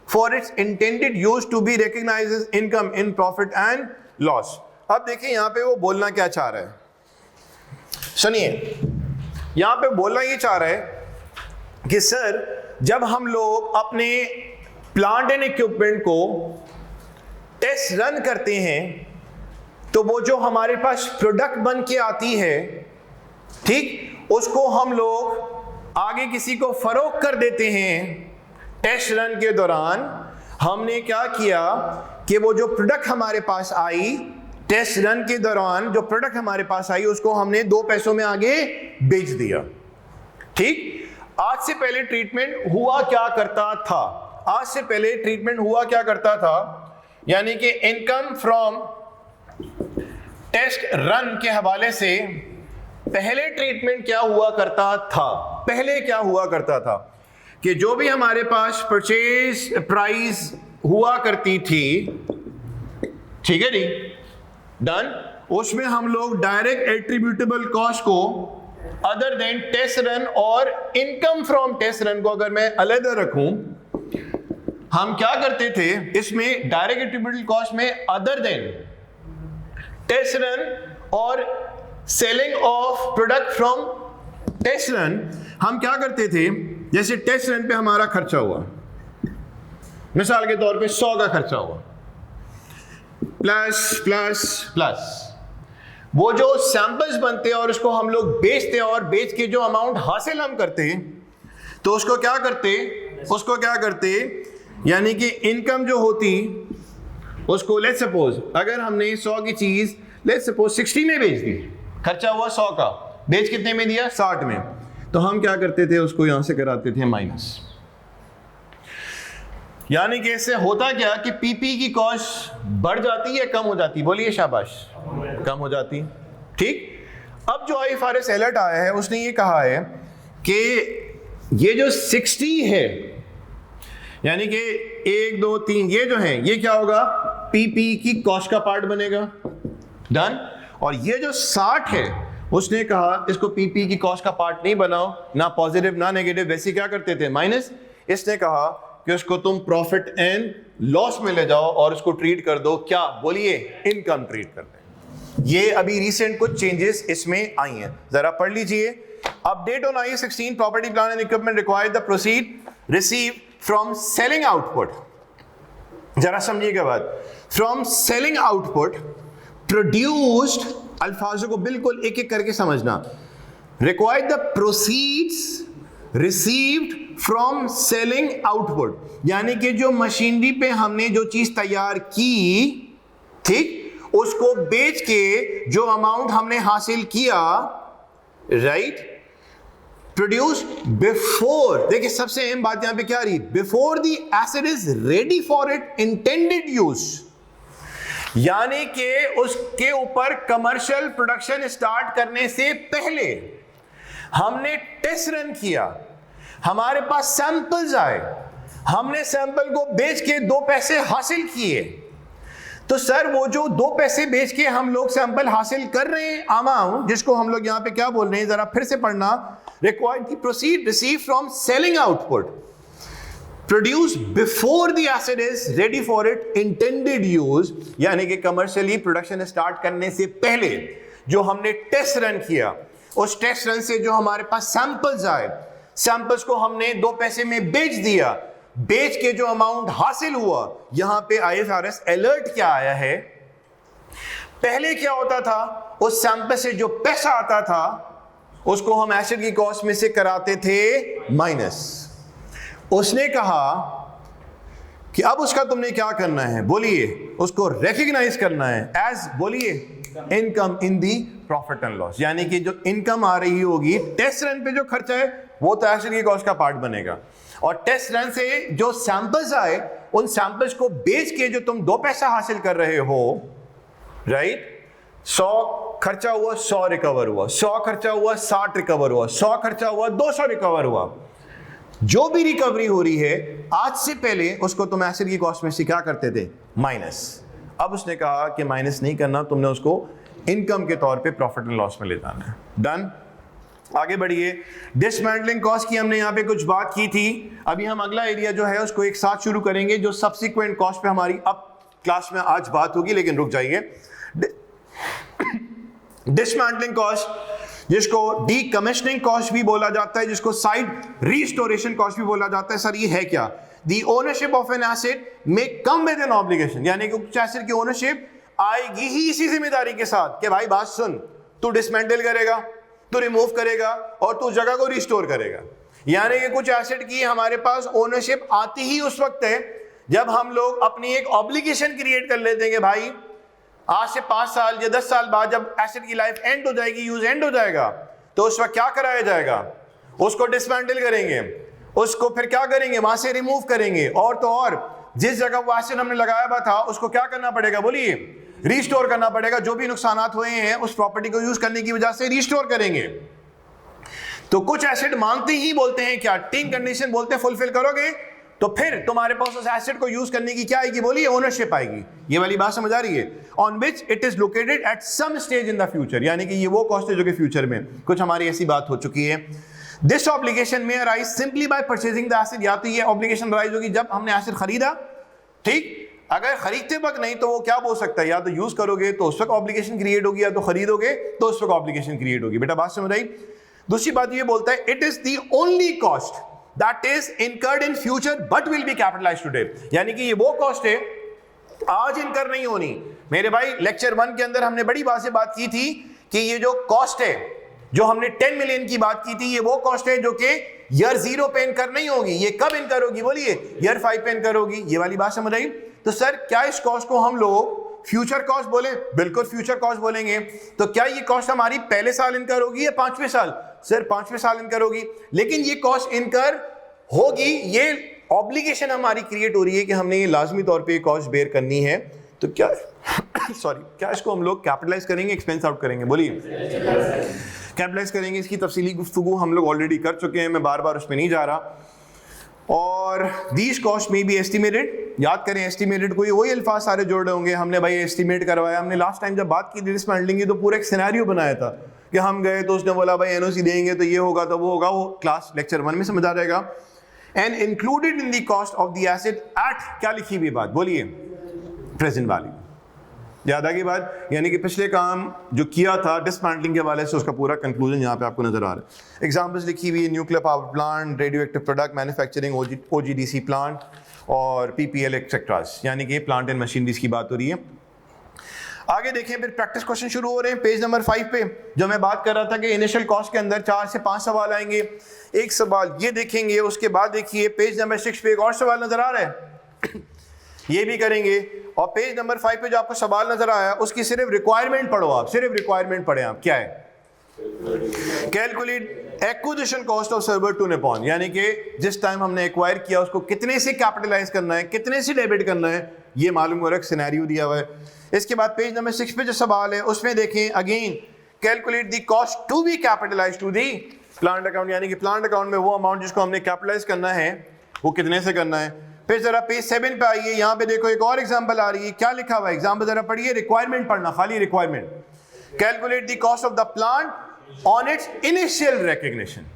for its intended use to be recognised as income in profit and loss. अब देखिए यहाँ पे वो बोलना क्या चाह रहा है, सुनिए। यहाँ पे बोलना ये चाह रहा है कि सर, जब हम लोग अपने प्लांट एंड इक्विपमेंट को टेस्ट रन करते हैं तो वो जो हमारे पास प्रोडक्ट बन के आती है, ठीक, उसको हम लोग आगे किसी को फरोख्त कर देते हैं। टेस्ट रन के दौरान हमने क्या किया कि वो जो प्रोडक्ट हमारे पास आई, टेस्ट रन के दौरान जो प्रोडक्ट हमारे पास आई उसको हमने 2 पैसों में आगे बेच दिया। ठीक, आज से पहले ट्रीटमेंट हुआ क्या करता था? आज से पहले ट्रीटमेंट हुआ क्या करता था, यानी कि इनकम फ्रॉम टेस्ट रन के हवाले से पहले ट्रीटमेंट क्या हुआ करता था? पहले क्या हुआ करता था कि जो भी हमारे पास परचेज प्राइस हुआ करती थी, ठीक है जी, डन, उसमें हम लोग डायरेक्ट एट्रीब्यूटेबल कॉस्ट को अदर देन टेस्ट रन और इनकम फ्रॉम टेस्ट रन को अगर मैं अलग रखूं, हम क्या करते थे इसमें डायरेक्ट एट्रीब्यूटेबल कॉस्ट में अदर देन टेस्ट रन और selling of product from test run, हम क्या करते थे, जैसे टेस्ट रन पे हमारा खर्चा हुआ, मिसाल के तौर पे 100 का खर्चा हुआ, प्लस प्लस प्लस वो जो सैंपल्स बनते हैं और उसको हम लोग बेचते हैं और बेच के जो अमाउंट हासिल हम करते हैं तो उसको क्या करते, यानी कि इनकम जो होती उसको लेट्स सपोज अगर हमने 100 की चीज लेट्स सपोज 60 में बेच दी, खर्चा हुआ 100 का, बेच कितने में दिया? 60 में, तो हम क्या करते थे, उसको यहां से कराते थे माइनस। यानी कि इससे होता क्या कि पीपी की कॉस्ट बढ़ जाती है, कम हो जाती? बोलिए शाबाश, कम हो जाती। ठीक, अब जो IFRS अलर्ट आया है उसने ये कहा है कि ये जो 60 है, यानी कि 1 2 3 ये जो है, ये क्या होगा, पीपी की कॉस्ट का पार्ट बनेगा, डन। और ये जो 60 है उसने कहा इसको पीपी की कॉस्ट का पार्ट नहीं बनाओ, ना पॉजिटिव ना नेगेटिव, वैसे क्या करते थे माइनस। इसने कहा कि उसको तुम प्रॉफिट एंड लॉस में ले जाओ और उसको ट्रीट कर दो, क्या बोलिए, इनकम ट्रीट कर दें। ये अभी रिसेंट कुछ चेंजेस इसमें आई हैं, जरा पढ़ लीजिए। Update on IAS 16 property plan and equipment required the proceed receive from selling output, जरा समझिएगा बात, फ्रॉम सेलिंग आउटपुट प्रोड्यूस्ड, अल्फाजों को बिल्कुल एक एक करके समझना, required the proceeds received from selling output, यानी कि जो मशीनरी पे हमने जो चीज तैयार की, ठीक, उसको बेच के जो अमाउंट हमने हासिल किया, राइट, प्रोड्यूस बिफोर, देखिए सबसे अहम बात यहां पे क्या रही, before the asset is ready for it intended use, यानी कि उसके ऊपर कमर्शियल प्रोडक्शन स्टार्ट करने से पहले हमने टेस्ट रन किया, हमारे पास सैंपल्स आए, हमने सैंपल को बेच के 2 पैसे हासिल किए। तो सर वो जो 2 पैसे बेच के हम लोग सैंपल हासिल कर रहे हैं, अमाउंट जिसको हम लोग यहां पे क्या बोल रहे हैं, जरा फिर से पढ़ना, required the proceed receive from selling output produce before the asset is ready for it intended use, यानी कि कमर्शियली प्रोडक्शन स्टार्ट करने से पहले जो हमने टेस्ट रन किया, उस टेस्ट रन से जो हमारे पास सैंपल्स आए, सैंपल्स को हमने 2 पैसे में बेच दिया, बेच के जो अमाउंट हासिल हुआ, यहां पे IFRS अलर्ट क्या आया है, पहले क्या होता था, उस सैंपल से जो पैसा आता था उसको हम एसेट की कॉस्ट में से कराते थे माइनस। उसने कहा कि अब उसका तुमने क्या करना है, बोलिए, उसको रिकॉग्नाइज करना है एज, बोलिए, income in the profit and loss, यानी कि जो इनकम आ रही होगी टेस्ट रन पे जो खर्चा है वो तो एसेट की कॉस्ट का पार्ट बनेगा, और टेस्ट रन से जो सैंपल्स आए उन सैंपल्स को बेच के जो तुम 2 पैसा हासिल कर रहे हो, राइट, 100 खर्चा हुआ 100 रिकवर हुआ, 100 खर्चा हुआ 60 रिकवर हुआ, 100 खर्चा हुआ 200 रिकवर हुआ, जो भी रिकवरी हो रही है आज से पहले उसको तुम एसिड की कॉस्ट में से क्या करते थे, माइनस। अब उसने कहा कि माइनस नहीं करना, तुमने उसको इनकम के तौर पे प्रॉफिट एंड लॉस में ले जाना है। डन। आगे बढ़िए। डिसमेंटलिंग कॉस्ट की हमने यहाँ पे कुछ बात की थी। अभी हम अगला एरिया जो है उसको एक साथ शुरू करेंगे, जो सब्सिक्वेंट कॉस्ट पे हमारी अब क्लास में आज बात होगी, लेकिन रुक जाइए। डिसमेंटलिंग कॉस्ट, जिसको डीकमीशनिंग कॉस्ट भी बोला जाता है, जिसको साइड रिस्टोरेशन कॉस्ट भी बोला जाता है। सर ये है क्या? The ownership of an asset may come with an obligation, यानी कि कुछ एसेट की ओनरशिप आएगी ही इसी जिम्मेदारी के साथ कि भाई बात सुन, तू डिसमेंटल करेगा, तू रिमूव करेगा और तू जगह को रिस्टोर करेगा। यानी कि कुछ एसेट की हमारे पास ओनरशिप आती ही उस वक्त है जब हम लोग अपनी एक ऑब्लिगेशन क्रिएट कर लेते हैं कि भाई आज से 5 साल या 10 साल बाद जब एसेट की लाइफ एंड हो जाएगी, यूज एंड हो जाएगा, तो उस वक्त क्या कराया जाएगा, उसको डिसमेंटल करेंगे, उसको फिर क्या करेंगे, वहां से रिमूव करेंगे, और तो और जिस जगह वो एसेट हमने लगाया हुआ था उसको क्या करना पड़ेगा, बोलिए, रिस्टोर करना पड़ेगा। जो भी नुकसानात हुए हैं उस प्रॉपर्टी को यूज करने की वजह से रिस्टोर करेंगे। तो कुछ एसेट मांगते ही बोलते हैं क्या, 3 कंडीशन बोलते हैं फुलफिल करोगे तो फिर तुम्हारे पास उस एसेट को यूज करने की क्या आएगी, बोलिए, ओनरशिप आएगी। ये वाली बात समझ आ रही है? On which it is located at some stage in the future, यानी कि ये वो कॉस्ट है जो कि फ्यूचर में कुछ हमारी ऐसी बात हो चुकी है। दिस ऑब्लिगेशन में arise simply by purchasing the asset, या तो ये ऑब्लिगेशन अराइज होगी जब हमने एसेट खरीदा, ठीक, अगर खरीदते वक्त नहीं तो वो क्या बोल सकता है, या तो यूज करोगे तो उस वक्त ऑब्लिगेशन क्रिएट होगी, या तो खरीदोगे तो उस वक्त ऑब्लिगेशन क्रिएट होगी। बेटा बात समझ आई? दूसरी बात ये बोलता है it is the only cost that is incurred in future but will be capitalised today, यानी कि ये वो कॉस्ट है आज इनकर नहीं होनी। मेरे भाई लेक्चर 1 के अंदर हमने बड़ी बात से बात की थी कि ये जो कॉस्ट है, जो हमने 10 मिलियन की बात की थी, ये वो कॉस्ट है जो कि ईयर 0 पे इनकर नहीं होगी। ये कब इनकर होगी, बोलिए, ईयर 5 पे इनकर होगी। ये वाली बात समझ आई? तो सर क्या इस कॉस्ट को हम लोग फ्यूचर कॉस्ट बोले? बिल्कुल फ्यूचर कॉस्ट बोलेंगे। तो क्या ये कॉस्ट हमारी पहले साल इनकर होगी या 5वें साल? सर 5वें साल इनकर होगी, लेकिन ये कॉस्ट इनकर होगी, ये ऑब्लिगेशन हमारी क्रिएट हो रही है कि हमने ये लाजमी तौर पे कॉस्ट बेयर करनी है। तो क्या सॉरी क्या इसको हम लोग कैपिटलाइज करेंगे, एक्सपेंस आउट करेंगे? बोलिए, कैपिटलाइज करेंगे। इसकी तफसीली गुफ्तगू हम लोग ऑलरेडी कर चुके हैं, मैं बार बार उस पर नहीं जा रहा। और दीज कॉस्ट में बी एस्टिमेटेड, याद करें एस्टिमेटेड कोई वही अल्फाज सारे जोड़ रहे होंगे, हमने भाई एस्टिमेट करवाया। हमने लास्ट टाइम जब बात की डिसमेंटलिंग की तो पूरा एक सिनेरियो बनाया था कि हम गए तो उसने बोला भाई एनओसी देंगे तो ये होगा तो वो होगा, वो क्लास लेक्चर 1 में समझ आ जाएगा। And included in the cost of the asset eight, क्या लिखी हुई बात, बोलिए, प्रेजेंट वैल्यू। याद आ गई बात? यानी कि पिछले काम जो किया था डिसमेंटलिंग के हवाले से उसका पूरा कंक्लूजन यहाँ पे आपको नजर आ रहा है। एग्जांपल्स लिखी हुई है, nuclear power plant, radio active product manufacturing, OGDC plant और पीपीएल एक्सेट्रास, यानी कि प्लांट एंड मशीनरीज की बात हो रही है। आगे देखें, फिर प्रैक्टिस क्वेश्चन शुरू हो रहे हैं पेज नंबर 5 पे। जो मैं बात कर रहा था कि इनिशियल कॉस्ट के अंदर 4 से 5 सवाल आएंगे, एक सवाल ये देखेंगे, उसके बाद देखिए पेज नंबर 6 पे एक और सवाल नजर आ रहा है ये भी करेंगे। और पेज नंबर 5 पे जो आपको सवाल नजर आया उसकी सिर्फ रिक्वायरमेंट पढ़ो, आप सिर्फ रिक्वायरमेंट पढ़े। आप क्या है, calculate acquisition cost of server to Nippon, यानी कि जिस टाइम हमने एक्वायर किया उसको कितने से कैपिटलाइज करना है, कितने से डेबिट करना है, ये मालूम हो रहा है, सिनेरियो दिया हुआ है। इसके बाद पेज नंबर 6 पे जो सवाल है उसमें देखें, again calculate the cost to be capitalise to the plant account, यानी कि प्लांट अकाउंट में वो अमाउंट जिसको हमने कैपिटलाइज करना है वो कितने से करना है। फिर जरा पेज 7 पे आइए, यहाँ पे देखो एक और एग्जांपल आ रही है, क्या लिखा हुआ है, एग्जांपल जरा पढ़िए, रिक्वायरमेंट पढ़ना, खाली requirement. Calculate the cost of the plant on it's initial recognition,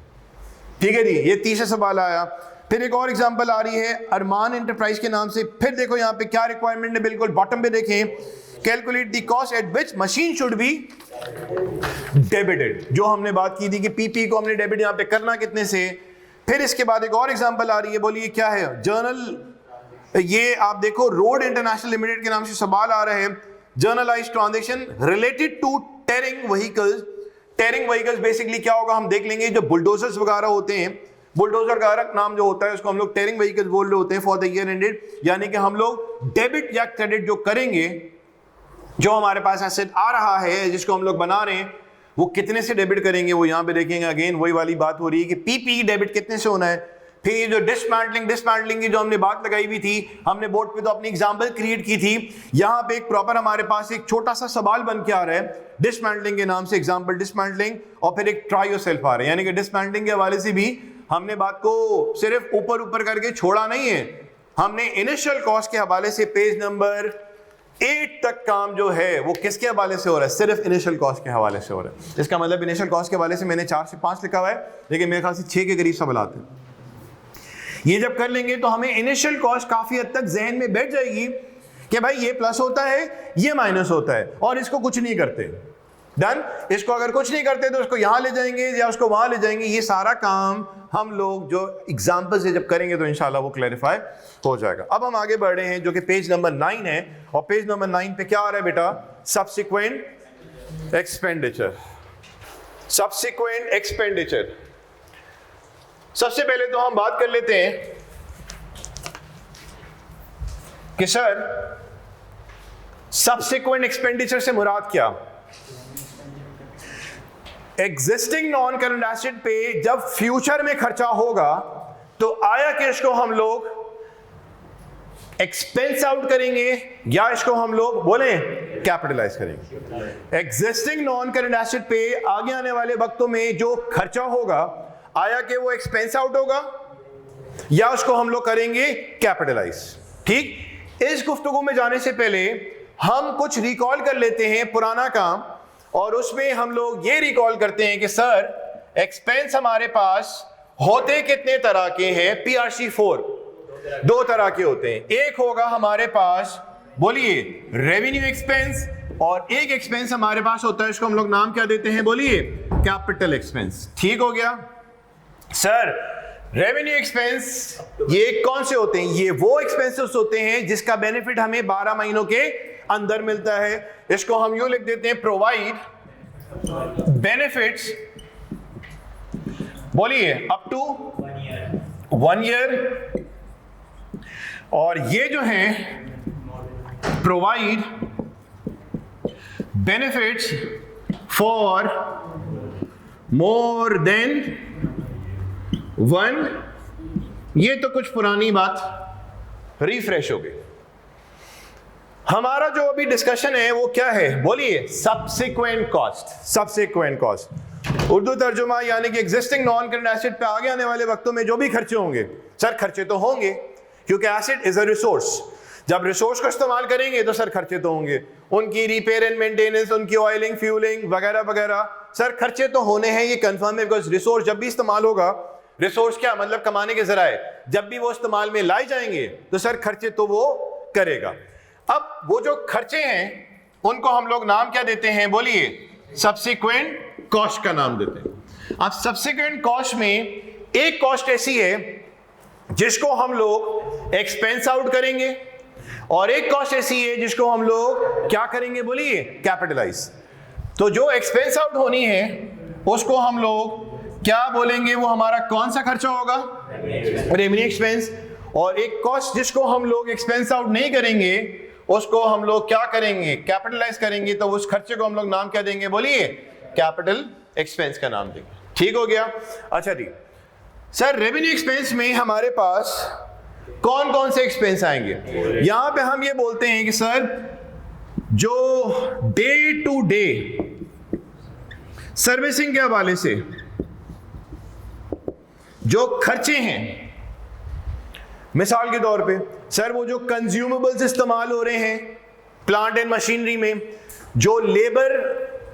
ठीक है जी, ये तीसरा सवाल आया। फिर एक और एग्जांपल आ रही है अरमान एंटरप्राइज के नाम से। फिर देखो यहाँ पे क्या रिक्वायरमेंट है, बिल्कुल बॉटम पे देखें, calculate the cost at which machine should be debited, जो हमने बात की थी कि पीपी को हमने डेबिट यहाँ पे करना कितने से। फिर इसके बाद एक और एग्जांपल आ रही है, बोलिए क्या है, जर्नल, ये आप देखो रोड इंटरनेशनल लिमिटेड के नाम से सवाल आ रहे हैं, journalised transaction related to tearing vehicles. Tearing vehicles basically क्या होगा हम देख लेंगे, जो बुलडोजर्स वगैरह होते हैं, बुलडोजर का नाम जो होता है उसको हम लोग टेयरिंग व्हीकल्स बोल रहे होते हैं फॉर द ईयर एंडेड, यानी कि हम लोग डेबिट या क्रेडिट जो करेंगे, जो हमारे पास एसेट आ रहा है जिसको हम लोग बना रहे हैं वो कितने से डेबिट करेंगे, वो यहाँ पे देखेंगे। अगेन वही वाली बात हो रही है कि पीपी डेबिट कितने से होना है। फिर ये जो डिसमेंटलिंग की जो हमने बात लगाई हुई थी, हमने बोर्ड पे तो अपनी एग्जांपल क्रिएट की थी, यहाँ पे एक प्रॉपर हमारे पास एक छोटा सा सवाल बन के आ रहा है डिसमेंटलिंग के नाम से, एग्जांपल डिसमेंटलिंग, और फिर एक ट्राई योरसेल्फ आ रहा है, यानी कि डिसमेंटलिंग के हवाले से भी हमने बात को सिर्फ ऊपर ऊपर करके छोड़ा नहीं है, हमने इनिशियल कॉस्ट के हवाले से पेज नंबर 8 तक काम जो है वो किसके हवाले से हो रहा है, सिर्फ इनिशियल कॉस्ट के हवाले से हो रहा है। इसका मतलब इनिशियल कॉस्ट के हवाले से मैंने 4 से 5 लिखा हुआ है, लेकिन मेरे ख्याल से 6 के करीब सवाल आते हैं। ये जब कर लेंगे तो हमें इनिशियल कॉस्ट काफी हद तक जहन में बैठ जाएगी कि भाई ये प्लस होता है, ये माइनस होता है, और इसको कुछ नहीं करते। डन। इसको अगर कुछ नहीं करते तो उसको यहां ले जाएंगे या उसको वहां ले जाएंगे। ये सारा काम हम लोग जो एग्जांपल से जब करेंगे तो इंशाल्लाह वो क्लैरिफाई हो जाएगा। अब हम आगे बढ़ रहे हैं जो कि पेज नंबर 9 है, और पेज नंबर 9 पे क्या आ रहा है बेटा, सब्सिक्वेंट एक्सपेंडिचर। सब्सिक्वेंट एक्सपेंडिचर, सबसे पहले तो हम बात कर लेते हैं कि सर सब्सिक्वेंट एक्सपेंडिचर से मुराद क्या। एग्जिस्टिंग नॉन करंट एसेट पे जब फ्यूचर में खर्चा होगा तो आया कि इसको हम लोग एक्सपेंस आउट करेंगे या इसको हम लोग बोलें कैपिटलाइज करेंगे। एग्जिस्टिंग नॉन करंट एसेट पे आगे आने वाले वक्तों में जो खर्चा होगा, आया कि वो एक्सपेंस आउट होगा या उसको हम लोग करेंगे कैपिटलाइज। ठीक। इस गुफ्तगू में जाने से पहले हम कुछ रिकॉल कर लेते हैं पुराना काम, और उसमें हम लोग ये रिकॉल करते हैं कि सर एक्सपेंस हमारे पास होते कितने तरह के हैं। PRC 4 2 तरह के होते हैं। एक होगा हमारे पास, बोलिए, रेवेन्यू एक्सपेंस, और एक एक्सपेंस हमारे पास होता है, इसको हम लोग नाम क्या देते हैं, बोलिए, कैपिटल एक्सपेंस। ठीक हो गया सर। रेवेन्यू एक्सपेंस ये कौन से होते हैं, ये वो एक्सपेंसेस होते हैं जिसका बेनिफिट हमें 12 महीनों के अंदर मिलता है। इसको हम यूं लिख देते हैं, प्रोवाइड बेनिफिट्स, बोलिए, अप टू 1 ईयर। और ये जो है provide benefits for more than 1। ये तो कुछ पुरानी बात रिफ्रेश हो गई। हमारा जो अभी डिस्कशन है वो क्या है, बोलिए, subsequent cost. Subsequent cost Urdu तर्जुमा यानी कि एग्जिस्टिंग नॉन करंट एसेट पे आगे आने वाले वक्तों में जो भी खर्चे होंगे। सर खर्चे तो होंगे क्योंकि एसेट इज अ रिसोर्स। जब रिसोर्स को इस्तेमाल करेंगे तो सर खर्चे तो होंगे, उनकी रिपेयर एंड मेंटेनेंस, उनकी ऑयलिंग, फ्यूलिंग वगैरह वगैरह। सर खर्चे तो होने हैं, ये कंफर्म है, बिकॉज रिसोर्स जब भी इस्तेमाल होगा, रिसोर्स क्या मतलब कमाने के जराए, जब भी वो इस्तेमाल में लाए जाएंगे तो सर खर्चे तो वो करेगा। अब वो जो खर्चे हैं उनको हम लोग नाम क्या देते हैं, बोलिए, सब्सिक्वेंट कॉस्ट का नाम देते हैं। अब सब्सिक्वेंट कॉस्ट में एक कॉस्ट ऐसी है जिसको हम लोग एक्सपेंस आउट करेंगे, और एक कॉस्ट ऐसी है जिसको हम लोग क्या करेंगे, बोलिए, कैपिटलाइज। तो जो एक्सपेंस आउट होनी है उसको हम लोग क्या बोलेंगे, वो हमारा कौन सा खर्चा होगा, रेवेन्यू एक्सपेंस। और एक कॉस्ट जिसको हम लोग एक्सपेंस आउट नहीं करेंगे उसको हम लोग क्या करेंगे, कैपिटलाइज करेंगे। तो उस खर्चे को हम लोग नाम क्या देंगे, बोलिए, कैपिटल एक्सपेंस का नाम देंगे। ठीक हो गया। अच्छा जी सर, रेवेन्यू एक्सपेंस में हमारे पास कौन कौन से एक्सपेंस आएंगे। यहां पे हम ये बोलते हैं कि सर जो डे टू डे सर्विसिंग के हवाले से जो खर्चे हैं, मिसाल के तौर पे सर वो जो कंज्यूमेबल्स इस्तेमाल हो रहे हैं प्लांट एंड मशीनरी में, जो लेबर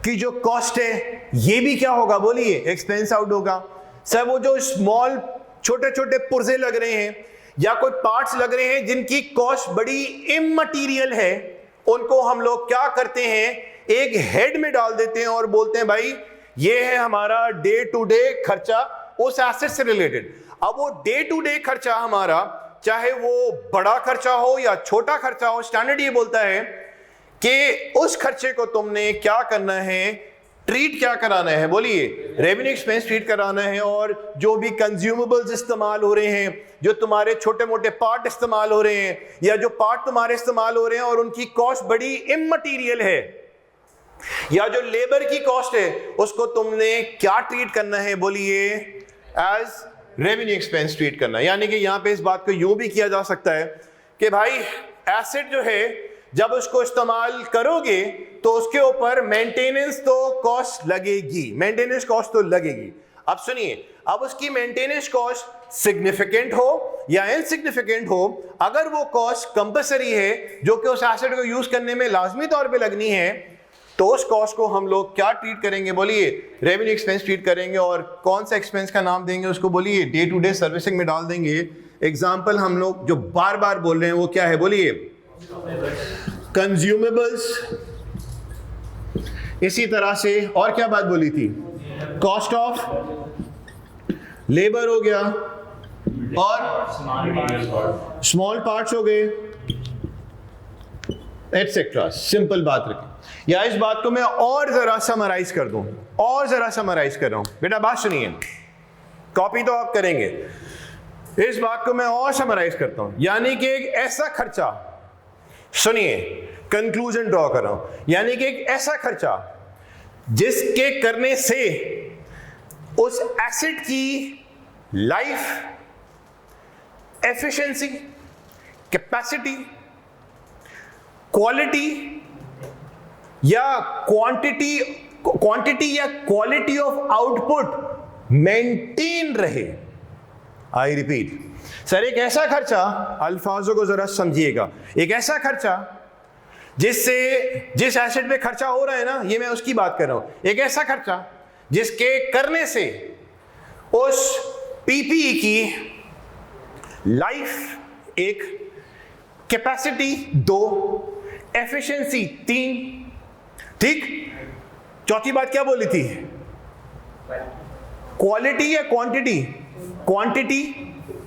की जो कॉस्ट है, ये भी क्या होगा, बोलिए, एक्सपेंस आउट होगा। सर वो जो स्मॉल छोटे छोटे पुर्जे लग रहे हैं या कोई पार्ट्स लग रहे हैं जिनकी कॉस्ट बड़ी इममटीरियल है, उनको हम लोग क्या करते हैं, एक हेड में डाल देते हैं और बोलते हैं भाई ये है हमारा डे टू डे खर्चा उस एसेट से रिलेटेड। अब वो डे टू डे खर्चा हमारा, चाहे वो बड़ा खर्चा हो या छोटा खर्चा हो, स्टैंडर्ड ये बोलता है कि उस खर्चे को तुमने क्या करना है, ट्रीट क्या कराना है, बोलिए, रेवेन्यू एक्सपेंस ट्रीट कराना है। और जो भी कंज्यूमेबल्स इस्तेमाल हो रहे हैं, जो तुम्हारे छोटे मोटे पार्ट इस्तेमाल हो रहे हैं, या जो पार्ट तुम्हारे इस्तेमाल हो रहे हैं और उनकी कॉस्ट बड़ी इममटीरियल है, या जो लेबर की कॉस्ट है, उसको तुमने क्या ट्रीट करना है, बोलिए, एज रेवेन्यू एक्सपेंस ट्रीट करना। यानी कि यहां पे इस बात को यूं भी किया जा सकता है कि भाई एसेट जो है जब उसको इस्तेमाल करोगे तो उसके ऊपर मेंटेनेंस तो कॉस्ट लगेगी, मेंटेनेंस कॉस्ट तो लगेगी। अब सुनिए, अब उसकी मेंटेनेंस कॉस्ट सिग्निफिकेंट हो या इनसिग्निफिकेंट हो, अगर वो कॉस्ट कंपल्सरी है जो कि उस एसेट को यूज करने में लाजमी तौर पे लगनी है, तो उस कॉस्ट को हम लोग क्या ट्रीट करेंगे? बोलिए, रेवेन्यू एक्सपेंस ट्रीट करेंगे। और कौन सा एक्सपेंस का नाम देंगे उसको? बोलिए, डे टू डे सर्विसिंग में डाल देंगे। एग्जाम्पल हम लोग जो बार बार बोल रहे हैं वो क्या है? बोलिए, कंज्यूमेबल्स। इसी तरह से और क्या बात बोली थी? कॉस्ट ऑफ लेबर हो गया, और स्मॉल पार्ट्स हो गए, एटसेट्रा। सिंपल बात रखें। या इस बात को मैं और जरा समराइज कर दूं, और जरा समराइज कर रहा हूं। बेटा बात सुनिए, कॉपी तो आप करेंगे, इस बात को मैं और समराइज करता हूं। यानी कि एक ऐसा खर्चा, सुनिए, कंक्लूजन ड्रॉ कर रहा हूं, यानी कि एक ऐसा खर्चा जिसके करने से उस एसेट की लाइफ, एफिशिएंसी, कैपेसिटी, क्वालिटी या क्वांटिटी या क्वालिटी ऑफ आउटपुट मेंटेन रहे। आई रिपीट, सर एक ऐसा खर्चा, अल्फाजों को जरा समझिएगा, एक ऐसा खर्चा जिससे, जिस एसेट पे खर्चा हो रहा है ना, ये मैं उसकी बात कर रहा हूं, एक ऐसा खर्चा जिसके करने से उस पीपीई की लाइफ 1, कैपेसिटी 2, एफिशिएंसी 3, ठीक। चौथी बात क्या बोली थी? क्वालिटी या क्वांटिटी? क्वांटिटी,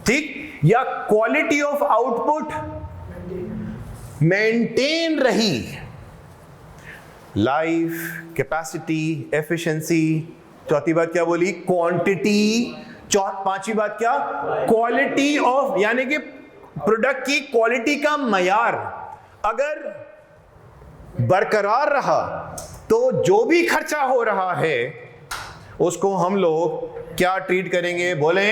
ठीक। या क्वालिटी ऑफ आउटपुट मेंटेन रही। Life, capacity, efficiency. चौथी बात क्या बोली? क्वांटिटी। पांचवी बात क्या? क्वालिटी ऑफ, यानी कि प्रोडक्ट की क्वालिटी का मयार अगर बरकरार रहा तो जो भी खर्चा हो रहा है उसको हम लोग क्या ट्रीट करेंगे? बोले,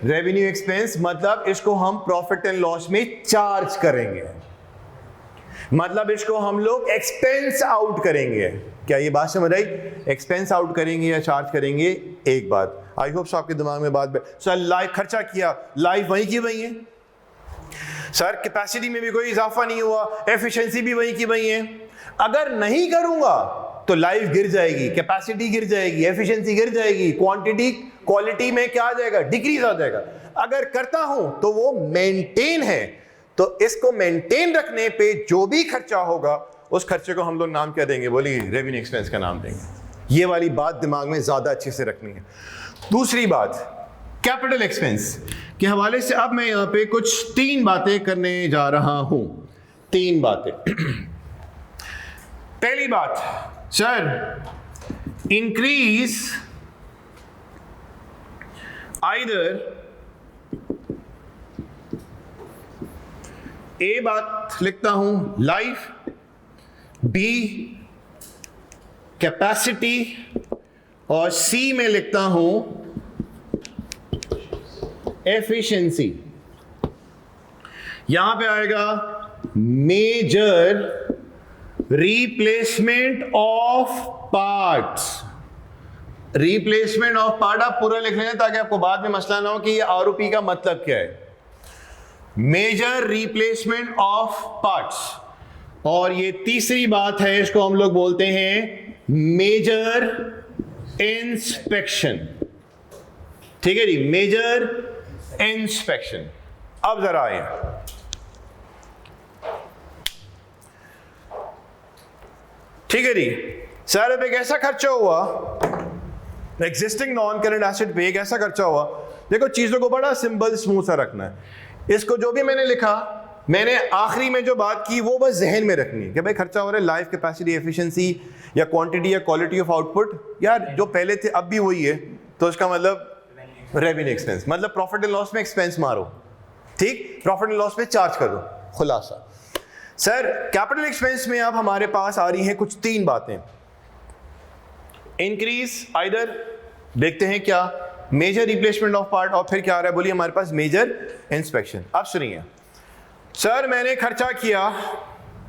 रेवेन्यू एक्सपेंस। मतलब इसको हम प्रॉफिट एंड लॉस में चार्ज करेंगे, मतलब इसको हम लोग एक्सपेंस आउट करेंगे। क्या ये बात समझ आई? एक्सपेंस आउट करेंगे या चार्ज करेंगे? एक बात आई होप आपके दिमाग में बात। सर लाइफ खर्चा किया, लाइफ वहीं की वहीं है। सर कैपेसिटी में भी कोई इजाफा नहीं हुआ, एफिशिएंसी भी वहीं की वहीं है। अगर नहीं करूंगा तो लाइफ गिर जाएगी, कैपेसिटी गिर जाएगी, एफिशिएंसी गिर जाएगी, क्वालिटी में क्या आ जाएगा? डिक्रीज आ जाएगा। अगर करता हूं तो वो मेंटेन है, तो इसको मेंटेन रखने पे जो भी खर्चा होगा उस खर्चे को हम लोग नाम क्या देंगे? बोलिए, रेवेन्यू एक्सपेंस का नाम देंगे। ये वाली बात दिमाग में ज्यादा अच्छे से रखनी है। दूसरी बात, कैपिटल एक्सपेंस के हवाले से अब मैं यहां पे कुछ 3 बातें करने जा रहा हूं। 3 बातें। पहली बात, सर इंक्रीज आइदर, ए बात लिखता हूं लाइफ, बी कैपेसिटी, और सी में लिखता हूं एफिशिएंसी। यहां पे आएगा major replacement of parts. Replacement of part आप पूरा लिख लें ताकि आपको बाद में मसला ना हो कि ये आरओपी का मतलब क्या है। Major replacement of parts. और ये तीसरी बात है, इसको हम लोग बोलते हैं मेजर इंस्पेक्शन। ठीक है जी, मेजर इंस्पेक्शन। अब जरा आए, ठीक है जी। सर अब एक ऐसा खर्चा हुआ एग्जिस्टिंग नॉन करंट एसेट पे, एक ऐसा खर्चा हुआ। देखो चीजों को बड़ा सिंपल स्मूथ सा रखना है। इसको जो भी मैंने लिखा, मैंने आखिरी में जो बात की वो बस जहन में रखनी है कि भाई खर्चा हो रहा है लाइफ, कैपेसिटी, एफिशिएंसी या क्वांटिटी या क्वालिटी ऑफ आउटपुट। यार जो पहले थे अब भी वही है, तो इसका मतलब रेवेन्यू एक्सपेंस, मतलब प्रॉफिट एंड लॉस में एक्सपेंस मारो, ठीक, प्रॉफिट एंड लॉस में चार्ज करो। खुलासा सर कैपिटल एक्सपेंस में अब हमारे पास आ रही हैं कुछ 3 बातें। इंक्रीज आइदर, देखते हैं क्या, मेजर रिप्लेसमेंट ऑफ पार्ट, और फिर क्या आ रहा है? बोलिए हमारे पास मेजर इंस्पेक्शन। अब सुनिए, सर मैंने खर्चा किया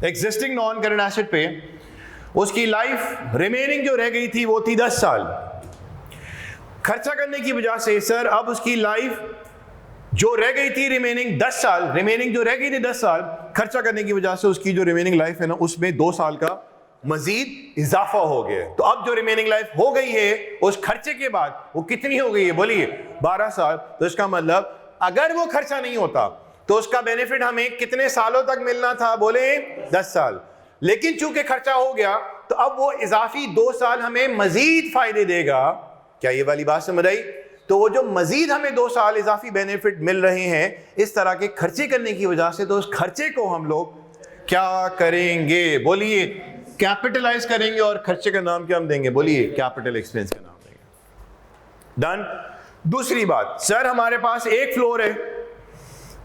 एग्जिस्टिंग नॉन करंट एसेट पे, उसकी लाइफ रिमेनिंग जो रह गई थी वो थी 10 साल। खर्चा करने की वजह से सर अब उसकी लाइफ जो रह गई थी रिमेनिंग 10 साल, रिमेनिंग जो रह गई थी 10 साल, खर्चा करने की वजह से उसकी जो रिमेनिंग लाइफ है ना उसमें 2 साल का मजीद इजाफा हो गया। तो अब जो रिमेनिंग लाइफ हो गई है उस खर्चे के बाद वो कितनी हो गई है बोलिए? 12 साल। तो इसका मतलब अगर वो खर्चा नहीं होता तो उसका बेनिफिट हमें कितने सालों तक मिलना था? बोले 10 साल। लेकिन चूंकि खर्चा हो गया तो अब वो इजाफी 2 साल हमें मजीद फायदे देगा। क्या ये वाली बात समझ आई? तो वो जो मजीद हमें 2 साल इजाफी बेनिफिट मिल रहे हैं इस तरह के खर्चे करने की वजह से, तो उस खर्चे को हम लोग क्या करेंगे? बोलिए कैपिटलाइज करेंगे। और खर्चे का नाम क्या हम देंगे? बोलिए कैपिटल एक्सपेंस का नाम देंगे। डन। दूसरी बात, सर हमारे पास एक फ्लोर है,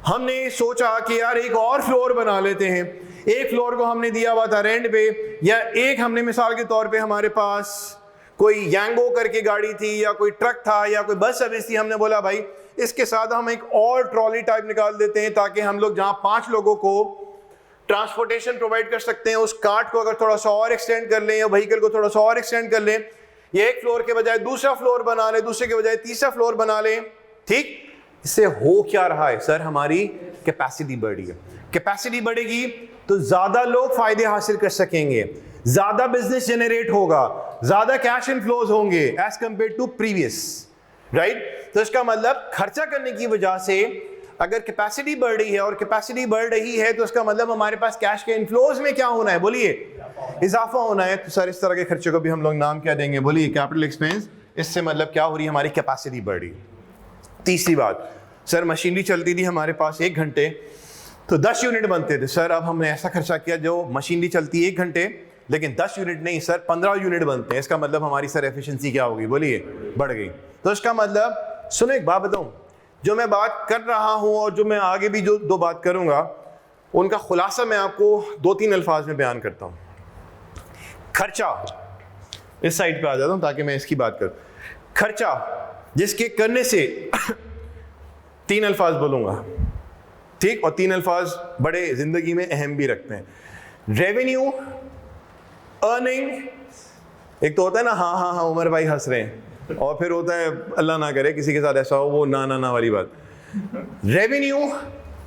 हमने सोचा कि यार एक और फ्लोर बना लेते हैं। एक फ्लोर को हमने दिया हुआ था रेंट पे, या एक हमने मिसाल के तौर पे हमारे पास कोई यांगो करके गाड़ी थी या कोई ट्रक था या कोई बस सर्विस थी, हमने बोला भाई इसके साथ हम एक और ट्रॉली टाइप निकाल देते हैं ताकि हम लोग जहां 5 लोगों को ट्रांसपोर्टेशन प्रोवाइड कर सकते हैं उस कार्ट को अगर थोड़ा सा और एक्सटेंड कर लें या व्हीकल को थोड़ा सा और एक्सटेंड कर लें, ये एक फ्लोर के बजाय दूसरा फ्लोर बना लें, दूसरे के बजाय तीसरा फ्लोर बना लें। ठीक, इससे हो क्या रहा है सर? हमारी कैपेसिटी बढ़ी है। कैपेसिटी बढ़ेगी तो ज्यादा लोग फायदे हासिल कर सकेंगे, ज्यादा बिजनेस जनरेट होगा, ज्यादा कैश इनफ्लोज होंगे as compare to previous, right? तो इसका मतलब खर्चा करने की वजह से अगर कैपेसिटी बढ़ रही है और कैपेसिटी बढ़ रही है तो इसका मतलब हमारे पास कैश के इनफ्लोज में क्या होना है? बोलिए इजाफा होना है। तो सर इस तरह के खर्चे को भी हम लोग नाम क्या देंगे? बोलिए कैपिटल एक्सपेंस। इससे मतलब क्या हो रही है? हमारी कैपेसिटी बढ़ रही। तीसरी बात, सर मशीनरी चलती थी हमारे पास 1 घंटे तो 10 यूनिट बनते थे। सर अब हमने ऐसा खर्चा किया जो मशीनरी चलती है 1 घंटे लेकिन 10 यूनिट नहीं सर 15 यूनिट बनते हैं। इसका मतलब हमारी सर एफिशिएंसी क्या होगी? बोलिए बढ़ गई। तो इसका मतलब सुनो एक बात बताऊं, जो मैं बात कर रहा हूं और जो मैं आगे भी जो 2 बात करूंगा उनका खुलासा मैं आपको 2-3 अल्फाज में बयान करता हूं। खर्चा, इस साइड पे आ जाता हूं ताकि मैं इसकी बात करूं। खर्चा जिसके करने से 3 अल्फाज बोलूंगा, ठीक? और 3 अल्फाज बड़े जिंदगी में अहम भी रखते हैं। रेवेन्यू, अर्निंग, एक तो होता है ना हाँ हाँ हाँ उमर भाई हंस रहे हैं, और फिर होता है अल्लाह ना करे किसी के साथ ऐसा हो वो ना ना ना वाली बात। रेवेन्यू,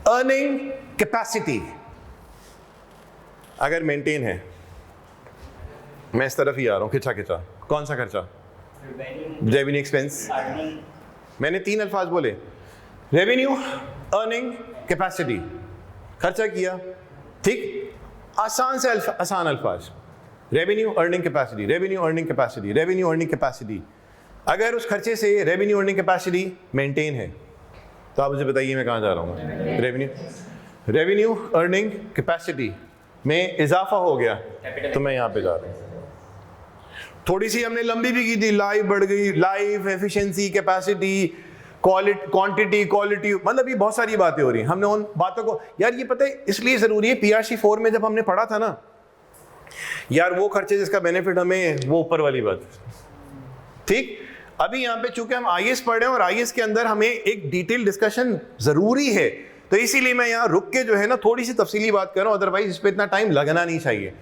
अर्निंग, कैपेसिटी अगर मेंटेन है, मैं इस तरफ ही आ रहा हूं खिंचा खिंचा। कौन सा खर्चा? Revenue, expense. मैंने 3 अल्फाज बोले, रेवेन्यू, अर्निंग, कैपेसिटी। खर्चा किया, ठीक? आसान से आसान अल्फाज, revenue, earning, capacity, revenue, earning, capacity, revenue, earning, capacity. अगर उस खर्चे से रेवेन्यू, अर्निंग, कैपेसिटी मेंटेन है तो आप मुझे बताइए मैं कहाँ जा रहा हूँ? रेवेन्यू, अर्निंग, कैपेसिटी में इजाफा हो गया तो मैं यहाँ पे जा रहा हूँ। थोड़ी सी हमने लंबी भी की थी, लाइफ बढ़ गई, life, efficiency, capacity, quantity, quality, मतलब ये बहुत सारी बातें हो रही हैं। हमने उन बातों को, यार ये पता है इसलिए जरूरी है, PRC 4 में जब हमने पढ़ा था ना यार, वो खर्चे जिसका बेनिफिट हमें, वो ऊपर वाली बात, ठीक? अभी यहाँ पे चूंकि हम IAS पढ़ रहे हैं और IAS के अंदर हमें एक डिटेल डिस्कशन जरूरी है, तो इसीलिए मैं यहाँ रुक के जो है ना थोड़ी सी तफसीली बात कर रहा हूँ, अदरवाइज इस पे इतना टाइम लगना नहीं चाहिए।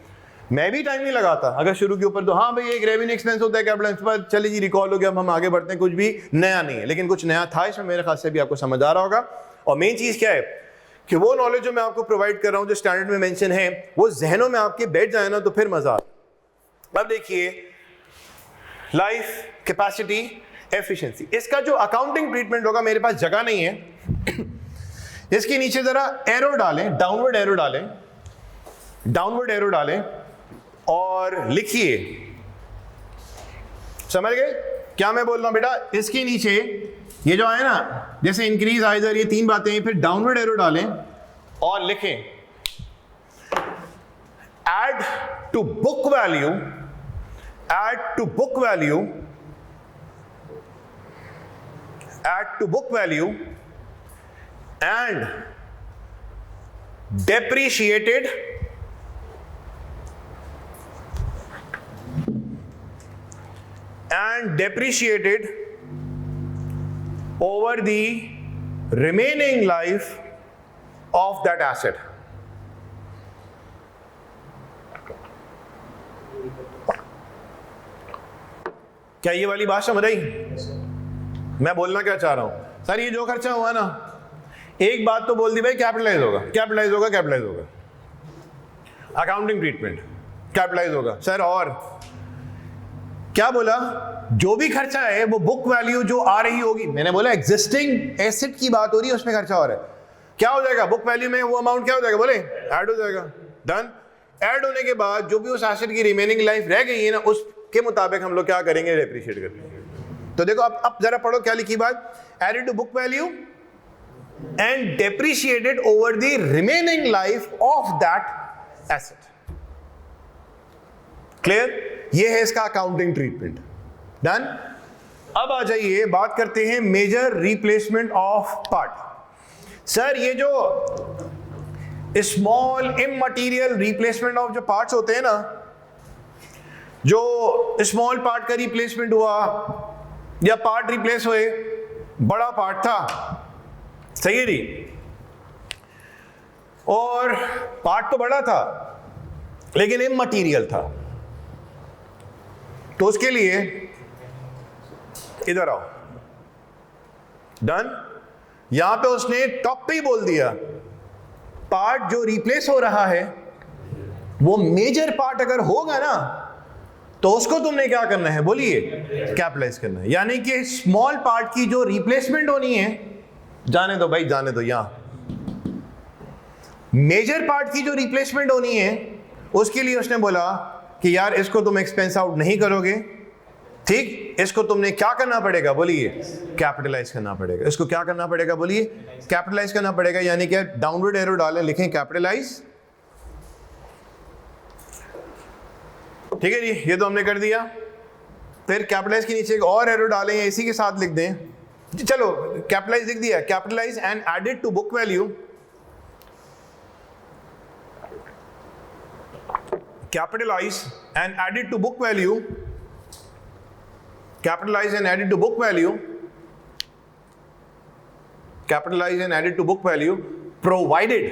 मैं भी टाइम नहीं लगाता अगर शुरू के ऊपर, तो हाँ भाई एक रेवेन्यू एक्सपेंस होता है, कैपिटल एक्सपेंस, चलिए जी रिकॉल हो गया, अब हम आगे बढ़ते हैं। कुछ भी नया नहीं है, लेकिन कुछ नया था इसमें, मेरे ख्याल से भी आपको समझ आ रहा होगा। और मेन चीज क्या है कि वो नॉलेज जो मैं आपको प्रोवाइड कर रहा हूँ, जो स्टैंडर्ड में मेंशन है, वो जहनों में आपके बैठ जाए ना तो फिर मजा। अब देखिए, लाइफ, कैपेसिटी, एफिशिएंसी, इसका जो अकाउंटिंग ट्रीटमेंट होगा, मेरे पास जगह नहीं है, इसके नीचे जरा एरो डालें, डाउनवर्ड एरो डालें, डाउनवर्ड एरो डालें और लिखिए। समझ गए क्या मैं बोल रहा हूं बेटा? इसके नीचे ये जो है ना, जैसे इंक्रीज आइदर, ये 3 बातें हैं, फिर डाउनवर्ड एरो डालें और लिखें add to book value, add to book value, add to book value and depreciated over the remaining life of that asset. क्या ये वाली बात समझ आई? मैं बोलना क्या चाह रहा हूं सर, ये जो खर्चा हुआ ना, एक बात तो बोल दी भाई, कैपिटलाइज होगा, कैपिटलाइज होगा, कैपिटलाइज होगा, अकाउंटिंग ट्रीटमेंट कैपिटलाइज होगा सर। और क्या बोला, जो भी खर्चा है वो बुक वैल्यू जो आ रही होगी, मैंने बोला एग्जिस्टिंग एसेट की बात हो रही है, उसमें खर्चा हो रहा है, क्या हो जाएगा बुक वैल्यू में, वो अमाउंट क्या हो जाएगा, बोले ऐड हो जाएगा। डन। ऐड होने के बाद जो भी उस एसेट की रिमेनिंग लाइफ रह गई है ना, उसके मुताबिक हम लोग क्या करेंगे, डेप्रिशिएट करेंगे। तो देखो अब जरा पढ़ो क्या लिखी बात, added to book value and depreciated over the remaining life of that asset. Clear? ये है इसका अकाउंटिंग ट्रीटमेंट। डन। अब आ जाइए बात करते हैं major replacement of part. Sir ये जो स्मॉल इममटीरियल रिप्लेसमेंट ऑफ जो पार्ट्स होते हैं ना, जो स्मॉल पार्ट का रिप्लेसमेंट हुआ या पार्ट रिप्लेस हुए, बड़ा पार्ट था, सही है जी, और पार्ट तो बड़ा था लेकिन इममटीरियल था, तो उसके लिए इधर आओ। डन। यहां पे उसने टॉप पे ही बोल दिया, पार्ट जो रिप्लेस हो रहा है वो मेजर पार्ट अगर होगा ना, तो उसको तुमने क्या करना है, बोलिए कैपिटलाइज करना है। यानी कि स्मॉल पार्ट की जो रिप्लेसमेंट होनी है, जाने दो भाई, जाने दो, यहां मेजर पार्ट की जो रिप्लेसमेंट होनी है, उसके लिए उसने बोला कि यार इसको तुम एक्सपेंस आउट नहीं करोगे, ठीक, इसको तुमने क्या करना पड़ेगा, बोलिए कैपिटलाइज करना पड़ेगा। इसको क्या करना पड़ेगा, बोलिए कैपिटलाइज करना पड़ेगा। यानी कि डाउनवर्ड एरो डालें, लिखें कैपिटलाइज, ठीक है जी, ये तो हमने कर दिया। फिर कैपिटलाइज के नीचे एक और एरो डालें या इसी के साथ लिख दें, चलो कैपिटलाइज लिख दिया, capitalise and added to book value, capitalize and added to book value, capitalize and added to book value, capitalize and added to book value, provided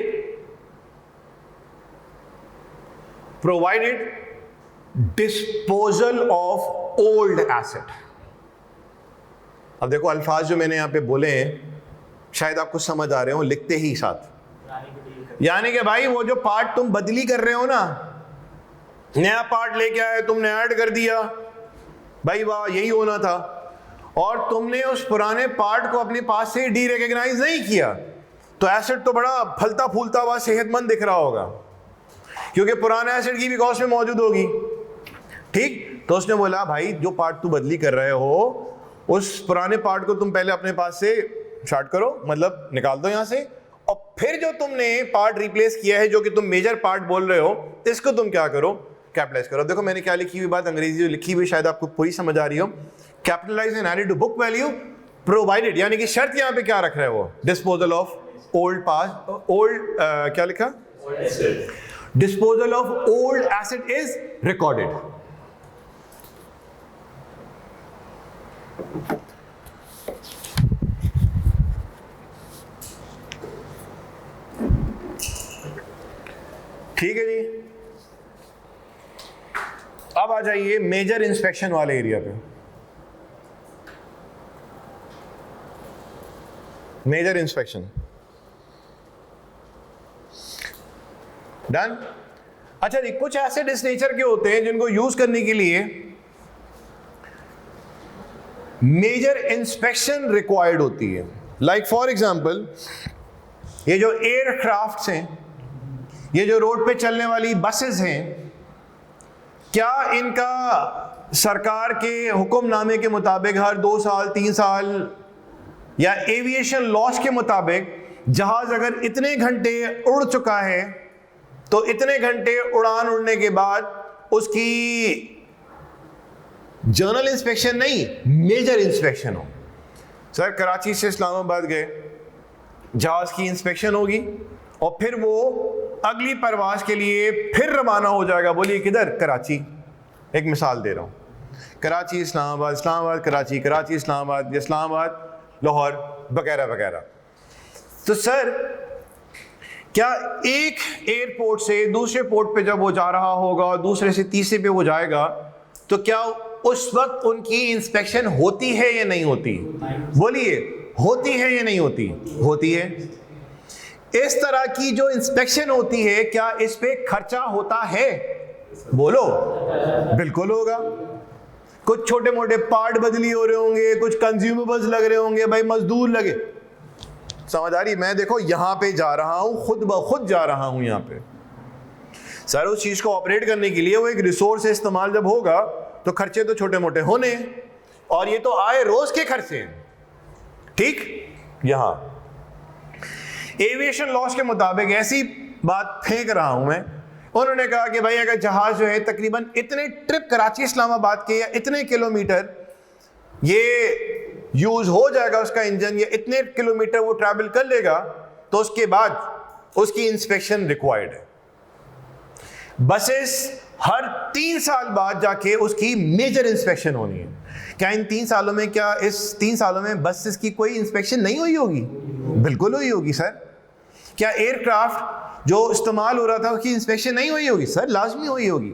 disposal of old asset। अब देखो अल्फाज जो मैंने यहां पे बोले हैं शायद आपको समझ आ रहे हो लिखते ही साथ, यानी कि भाई वो जो पार्ट तुम बदली कर रहे हो ना, नया पार्ट लेके आए, तुमने ऐड कर दिया, भाई वाह यही होना था, और तुमने उस पुराने पार्ट को अपने पास से डी रिकॉग्नाइज नहीं किया, तो एसेट तो बड़ा फलता फूलता हुआ सेहतमंद दिख रहा होगा, क्योंकि पुराने एसेट की भी कॉस्ट में मौजूद होगी, ठीक। तो उसने बोला भाई जो पार्ट तू बदली कर रहे हो, उस पुराने पार्ट को तुम पहले अपने पास से शार्ट करो, मतलब निकाल दो यहां से, और फिर जो तुमने पार्ट रिप्लेस किया है, जो कि तुम मेजर पार्ट बोल रहे हो, इसको तुम क्या करो, कैपिटलाइज करो। देखो मैंने क्या लिखी हुई बात, अंग्रेजी जो लिखी हुई शायद आपको पूरी समझ आ रही हो, capitalise and added to book value provided, यानी कि शर्त यहां पे क्या रख रहा है वो, disposal of old pass, old क्या लिखा, disposal of old asset is recorded. ठीक है जी। अब आ जाइए मेजर इंस्पेक्शन वाले एरिया पे। Major inspection done. अच्छा जी, कुछ एसेट इस नेचर के होते हैं जिनको यूज करने के लिए मेजर इंस्पेक्शन रिक्वायर्ड होती है। लाइक फॉर एग्जांपल ये जो एयरक्राफ्ट्स हैं, ये जो रोड पे चलने वाली बसेस हैं, क्या इनका सरकार के हुक्मनामे के मुताबिक हर 2 साल 3 साल या एविएशन लॉस के मुताबिक जहाज अगर इतने घंटे उड़ चुका है तो इतने घंटे उड़ान उड़ने के बाद उसकी जर्नल इंस्पेक्शन नहीं, मेजर इंस्पेक्शन हो। सर कराची से इस्लामाबाद गए, जहाज की इंस्पेक्शन होगी और फिर वो अगली परवाज के लिए फिर रवाना हो जाएगा। बोलिए किधर, कराची। एक मिसाल दे रहा हूं, कराची इस्लामाबाद, इस्लामाबाद कराची, कराची इस्लामाबाद, इस्लामाबाद लाहौर वगैरह वगैरह। तो सर क्या एक एयरपोर्ट से दूसरे पोर्ट पे जब वो जा रहा होगा, दूसरे से तीसरे पे वो जाएगा, तो क्या उस वक्त उनकी इंस्पेक्शन होती है या नहीं होती? बोलिए, होती है या नहीं होती? होती है। इस तरह की जो इंस्पेक्शन होती है, क्या इस पे खर्चा होता है? बोलो, बिल्कुल होगा। कुछ छोटे मोटे पार्ट बदली हो रहे होंगे, कुछ कंज्यूमेबल्स लग रहे होंगे, भाई मजदूर लगे, समझ आ रही? मैं देखो यहां पे जा रहा हूं, खुद ब खुद जा रहा हूं यहां पे। सर उस चीज को ऑपरेट करने के लिए वो एक रिसोर्स इस्तेमाल जब होगा तो खर्चे तो छोटे मोटे होने, और ये तो आए रोज के खर्चे हैं। ठीक, यहां एविएशन लॉस के मुताबिक ऐसी बात फेंक रहा हूं मैं, उन्होंने कहा कि भाई अगर जहाज जो है तकरीबन इतने ट्रिप कराची इस्लामाबाद के या इतने किलोमीटर ये यूज हो जाएगा उसका इंजन, या इतने किलोमीटर वो ट्रैवल कर लेगा, तो उसके बाद उसकी इंस्पेक्शन रिक्वायर्ड है। बसेस हर 3 साल बाद जाके उसकी मेजर इंस्पेक्शन होनी है। क्या इन 3 सालों में, क्या इस 3 सालों में बसेस की कोई इंस्पेक्शन नहीं हुई होगी? बिल्कुल हुई होगी सर। क्या एयरक्राफ्ट जो इस्तेमाल हो रहा था उसकी इंस्पेक्शन नहीं हुई होगी? सर लाजमी हुई होगी।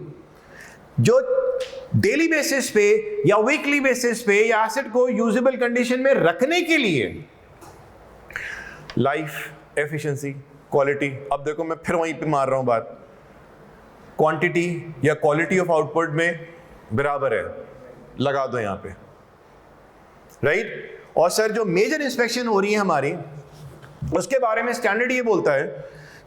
जो डेली बेसिस पे या वीकली बेसिस पे या एसेट को यूजेबल कंडीशन में रखने के लिए लाइफ, एफिशिएंसी, क्वालिटी, अब देखो मैं फिर वहीं पे मार रहा हूं बात, क्वांटिटी या क्वालिटी ऑफ आउटपुट में बराबर है, लगा दो यहां पे, राइट? और सर जो मेजर इंस्पेक्शन हो रही है हमारी, उसके बारे में स्टैंडर्ड ये बोलता है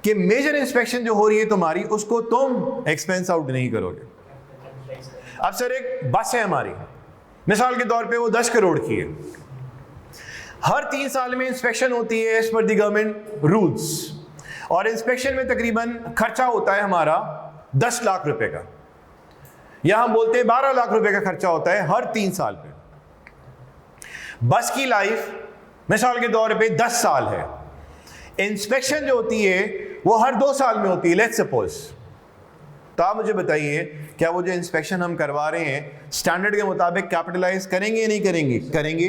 कि मेजर इंस्पेक्शन जो हो रही है तुम्हारी, उसको तुम एक्सपेंस आउट नहीं करोगे। अब सर एक बस है हमारी, मिसाल के तौर पे वो 10 करोड़ की है, हर 3 साल में इंस्पेक्शन होती है as per the government rules, और इंस्पेक्शन में तकरीबन खर्चा होता है हमारा 10 लाख रुपए का, या हम बोलते हैं 12 लाख रुपए का खर्चा होता है हर 3 साल पे। बस की लाइफ मिसाल के तौर पे 10 साल है, इंस्पेक्शन जो होती है वो हर 2 साल में होती है, लेट्स सपोज। तो आप मुझे बताइए, क्या वो जो इंस्पेक्शन हम करवा रहे हैं स्टैंडर्ड के मुताबिक कैपिटलाइज करेंगे या नहीं करेंगे? करेंगे।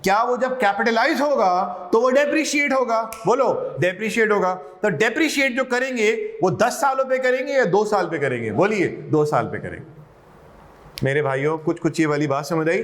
क्या वो जब कैपिटलाइज होगा तो वो डेप्रिशिएट होगा? बोलो, डेप्रिशिएट होगा। तो डेप्रिशिएट जो करेंगे वो 10 सालों पे करेंगे या 2 साल पे करेंगे? बोलिए, 2 साल पे करेंगे। मेरे भाइयों, कुछ ये वाली बात समझ आई?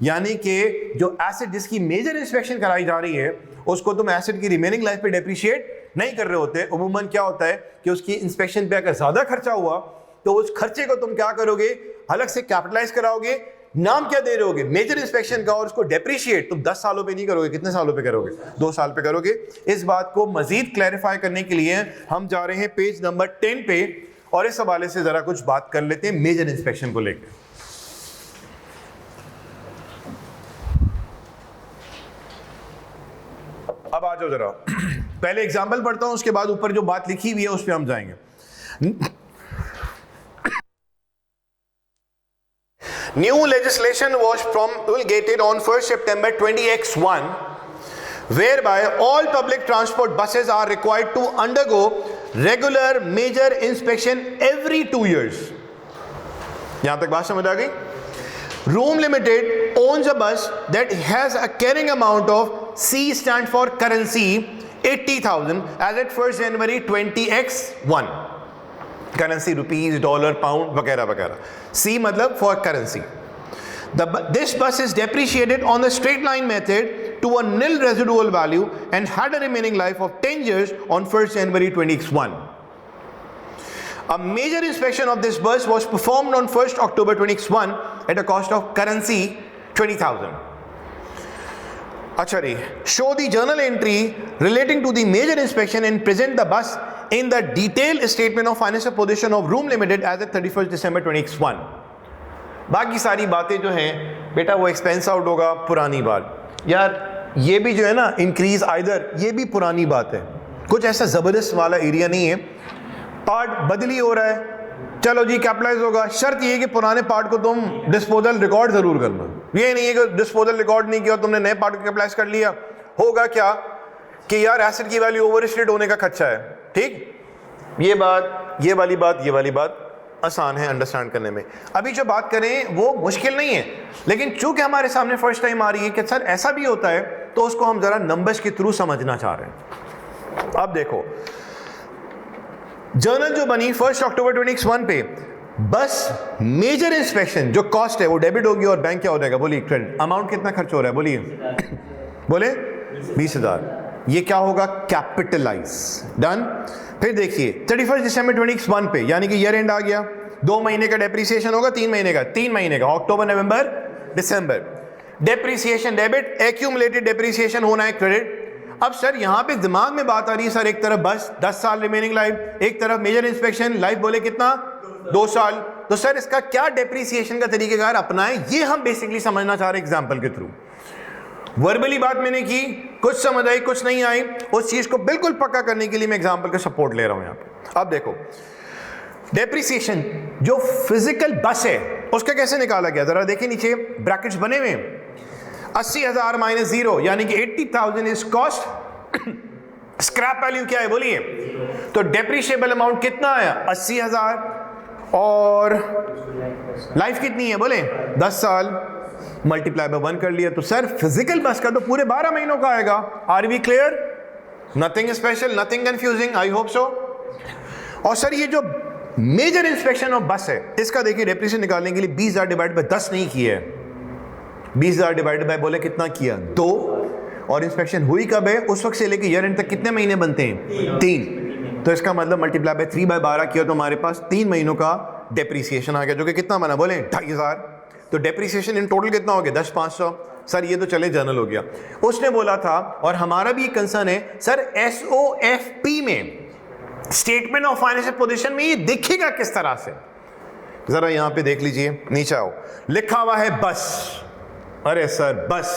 यानी कि जो एसेट जिसकी मेजर इंस्पेक्शन कराई जा रही है, उसको तुम एसेट की रिमेनिंग लाइफ पे डेप्रिशिएट नहीं कर रहे होते। उमूमन क्या होता है कि उसकी इंस्पेक्शन पे अगर ज्यादा खर्चा हुआ तो उस खर्चे को तुम क्या करोगे, अलग से कैपिटलाइज कराओगे, नाम क्या दे रहे होगे, मेजर इंस्पेक्शन का, और उसको डेप्रिशिएट तुम 10 सालों पे नहीं करोगे। कितने सालों पे करोगे? 2 साल पे करोगे। इस बात को मजीद क्लैरिफाई करने के लिए हम जा रहे हैं पेज नंबर 10 पे, और इस हवाले से जरा कुछ बात कर लेते हैं मेजर इंस्पेक्शन को लेकर। अब आ जाओ जरा, पहले एग्जाम्पल पढ़ता हूं, उसके बाद ऊपर जो बात लिखी हुई है उस पर हम जाएंगे। New legislation was promulgated on 1st September 20X1, whereby all public transport buses are required to undergo regular major inspection every 2 years. यहां तक बात समझ आ गई? Room Limited owns a bus that has a carrying amount of C stand for currency 80,000 as at 1st January 20X1. Currency rupees, dollar, pound वगैरह वगैरह। C मतलब for currency. This bus is depreciated on the straight line method to a nil residual value and had a remaining life of 10 years on 1st January 20X1. A major inspection of this bus was performed on 1st October 2021 at a cost of currency 20,000. Achari, show the journal entry relating to the major inspection and present the bus in the detailed statement of financial position of Room Limited as of 31st December 2021. बाकी सारी बातें जो हैं बेटा वो expense out होगा, पुरानी बात। यार ये भी जो है ना इंक्रीज आइदर, ये भी पुरानी बात है, कुछ ऐसा ज़बरदस्त वाला एरिया नहीं है। पार्ट बदली हो रहा है, चलो जी कैपिटलाइज होगा, शर्त ये है कि पुराने पार्ट को तुम डिस्पोजल रिकॉर्ड जरूर करना। ये नहीं है कि डिस्पोजल रिकॉर्ड नहीं किया, तुमने नए पार्ट को कैपिटलाइज कर लिया, होगा क्या कि यार एसेट की वैल्यू ओवर स्टेट होने का खर्चा है। ठीक, ये बात, ये वाली बात आसान है अंडरस्टैंड करने में। अभी जो बात करें वो मुश्किल नहीं है, लेकिन चूंकि हमारे सामने फर्स्ट टाइम आ रही है कि सर ऐसा भी होता है, तो उसको हम जरा नंबर्स के थ्रू समझना चाह रहे हैं। अब देखो, जर्नल जो बनी 1 अक्टूबर 2021 पे, बस मेजर इंस्पेक्शन जो कॉस्ट है वो डेबिट होगी और बैंक क्या हो जाएगा, बोलिए क्रेडिट। अमाउंट कितना खर्च हो रहा है, बोलिए बोले 20,000। ये क्या होगा, कैपिटलाइज। डन। फिर देखिए 31 दिसंबर 2021 पे, यानी कि ईयर एंड आ गया, 2 महीने का डेप्रिसिएशन होगा, 3 महीने का अक्टूबर नवंबर दिसंबर। डेप्रिसिएशन डेबिट, एक्यूमुलेटेड डेप्रिसिएशन होना है क्रेडिट। अब सर यहां पे दिमाग में बात आ रही है सर, एक तरफ बस 10 साल रिमेनिंग लाइफ, एक तरफ मेजर इंस्पेक्शन लाइफ बोले कितना 2 साल। तो सर इसका क्या डेप्रिसिएशन का तरीकेकार अपनाएं, ये हम बेसिकली समझना चाह रहे हैं एग्जांपल के थ्रू। वर्बली बात मैंने की, कुछ समझ आई कुछ नहीं आई, उस चीज को बिल्कुल पक्का करने के लिए मैं एग्जांपल का सपोर्ट ले रहा हूं यहां पे। अब देखो डेप्रिसिएशन जो फिजिकल बस है उसका कैसे निकाला गया, जरा देखिए नीचे ब्रैकेट्स बने हुए। 80,000 माइनस 0 यानी कि 80,000 इज कॉस्ट। स्क्रैप वैल्यू क्या है बोलिए, तो डेप्रिशिएबल अमाउंट कितना आया 80,000 और लाइफ कितनी है बोले 10 साल, मल्टीप्लाई बाय 1 कर लिया। तो सर फिजिकल बस का तो पूरे 12 महीनों का आएगा। Are we clear, nothing special, nothing confusing, I hope so. और सर ये जो मेजर इंस्पेक्शन ऑफ बस है इसका देखिए डेप्रिसिएशन निकालने के लिए 20,000 डिवाइड बाय 10 नहीं किया है, 20,000 डिवाइड बाय बोले कितना किया 2, और इंस्पेक्शन हुई कब है, उस वक्त से लेके ईयर एंड तक कितने महीने बनते हैं 3। तो इसका मतलब मल्टीप्लाई बाय 3 बाय 12 किया तो हमारे पास 3 महीनों का डेप्रिसिएशन आ गया, जो कि कितना बना बोले 2,500। तो डेप्रिसिएशन इन टोटल कितना हो गया 10,500। सर ये तो चले जनरल हो गया। उसने बोला था और हमारा भी एक कंसर्न है सर SOFP में, स्टेटमेंट ऑफ फाइनेंशियल पोजीशन में ये दिखेगा किस तरह से, जरा यहां पे देख लीजिए, नीचे आओ, लिखा हुआ है बस। अरे सर बस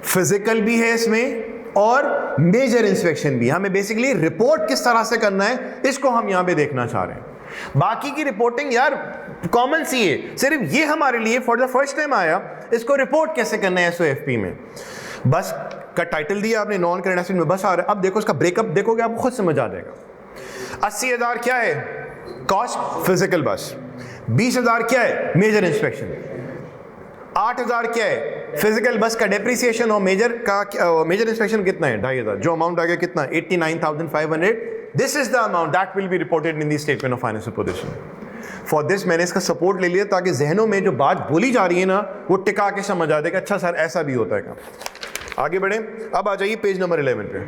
फिजिकल भी है इसमें और मेजर इंस्पेक्शन भी। हमें बेसिकली रिपोर्ट किस तरह से करना है इसको हम यहां पे देखना चाह रहे हैं। बाकी की रिपोर्टिंग यार कॉमन सी है, सिर्फ ये हमारे लिए फॉर द फर्स्ट टाइम आया, इसको रिपोर्ट कैसे करना है SOFP में। बस का टाइटल दिया आपने, नॉन करंट एसेट में बस आ रहा है। अब देखो इसका ब्रेकअप देखोगे आपको खुद समझ आ जाएगा। 80,000 क्या है कॉस्ट फिजिकल बस, 20,000 क्या है मेजर इंस्पेक्शन, 8,000 क्या है फिजिकल बस का डेप्रिसिएशन, और मेजर इंस्पेक्शन कितना है 2,500, जो अमाउंट आ गया कितना 89,500। This is the amount that will be reported in the statement of financial position. For this मैंने इसका सपोर्ट ले लिया ताकि जहनों में जो बात बोली जा रही है ना वो टिका के समझ आ जाएगा, अच्छा सर ऐसा भी होता है क्या। आगे बढ़े, अब आ जाइए पेज नंबर 11 पे।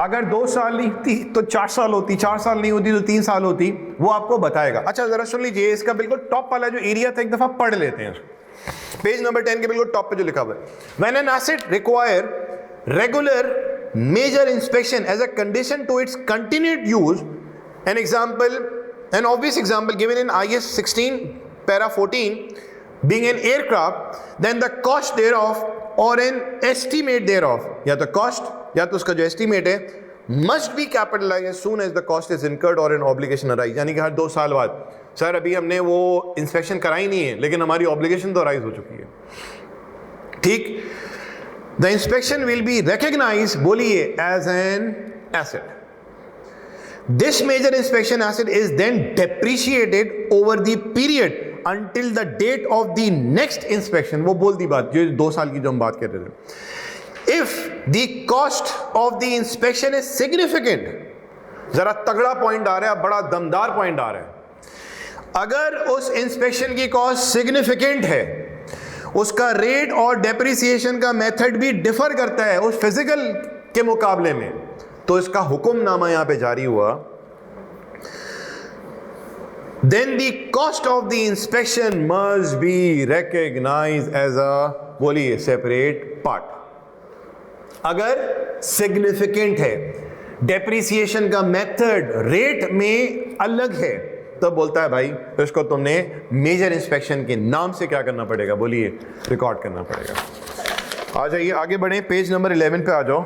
अगर 2 साल नहीं थी तो 4 साल होती, 4 साल नहीं होती तो 3 साल होती, वो आपको बताएगा। अच्छा जरा सुन लीजिए, इसका बिल्कुल टॉप वाला जो एरिया था एक दफा पढ़ लेते हैं। पेज नंबर 10 के बिल्कुल टॉप पे जो लिखा हुआ है, when an asset require regular major inspection as a condition to its continued use, an example, an obvious example given in IS 16 para 14 being an aircraft, then the cost thereof or an estimate thereof, या तो cost या तो उसका जो estimate है must be capitalized as soon as the cost is incurred or an obligation arise। यानी कि हर 2 साल बाद, सर अभी हमने वो इंस्पेक्शन कराई नहीं है लेकिन हमारी ऑब्लिगेशन तो अराइज हो चुकी है, ठीक। The inspection will be recognised बोलिए as an asset. This major inspection asset is then depreciated over the period until the date of the next inspection। वो बोल दी बात जो 2 साल की जो हम बात कर रहे थे। If the cost of the inspection is significant, जरा तगड़ा पॉइंट आ रहा है, बड़ा दमदार पॉइंट आ रहा है। अगर उस इंस्पेक्शन की कॉस्ट सिग्निफिकेंट है, उसका रेट और डेप्रिसिएशन का मेथड भी डिफर करता है उस फिजिकल के मुकाबले में, तो इसका हुक्मनामा यहां पे जारी हुआ। Then the cost of the inspection must be recognized as a बोलिए सेपरेट पार्ट। अगर सिग्निफिकेंट है, डेप्रिसिएशन का मेथड रेट में अलग है, तो बोलता है भाई तो इसको तुमने मेजर इंस्पेक्शन के नाम से क्या करना पड़ेगा, बोलिए रिकॉर्ड करना पड़ेगा। आ जाइए आगे बढ़े, पेज नंबर 11 पे आ जाओ,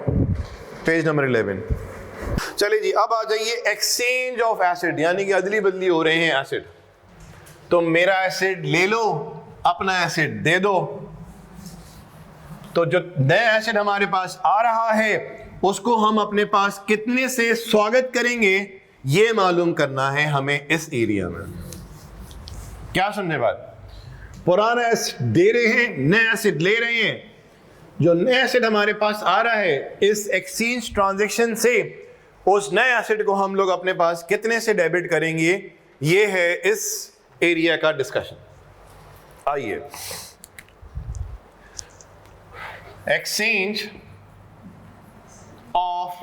पेज नंबर 11। चलिए जी, अब आ जाइए एक्सचेंज ऑफ एसिड, यानी कि अदली बदली हो रहे हैं एसिड। तो मेरा एसिड ले लो, अपना एसिड दे दो, तो जो नया एसिड हमारे पास आ रहा है उसको हम अपने पास कितने से स्वागत करेंगे ये मालूम करना है हमें इस एरिया में। क्या समझे बात, पुराना एसिड दे रहे हैं, नया एसिड ले रहे हैं। जो नया एसिड हमारे पास आ रहा है, इस एक्सचेंज ट्रांजैक्शन से उस नए एसिड को हम लोग अपने पास कितने से डेबिट करेंगे, ये है इस एरिया का डिस्कशन। आइए, एक्सचेंज ऑफ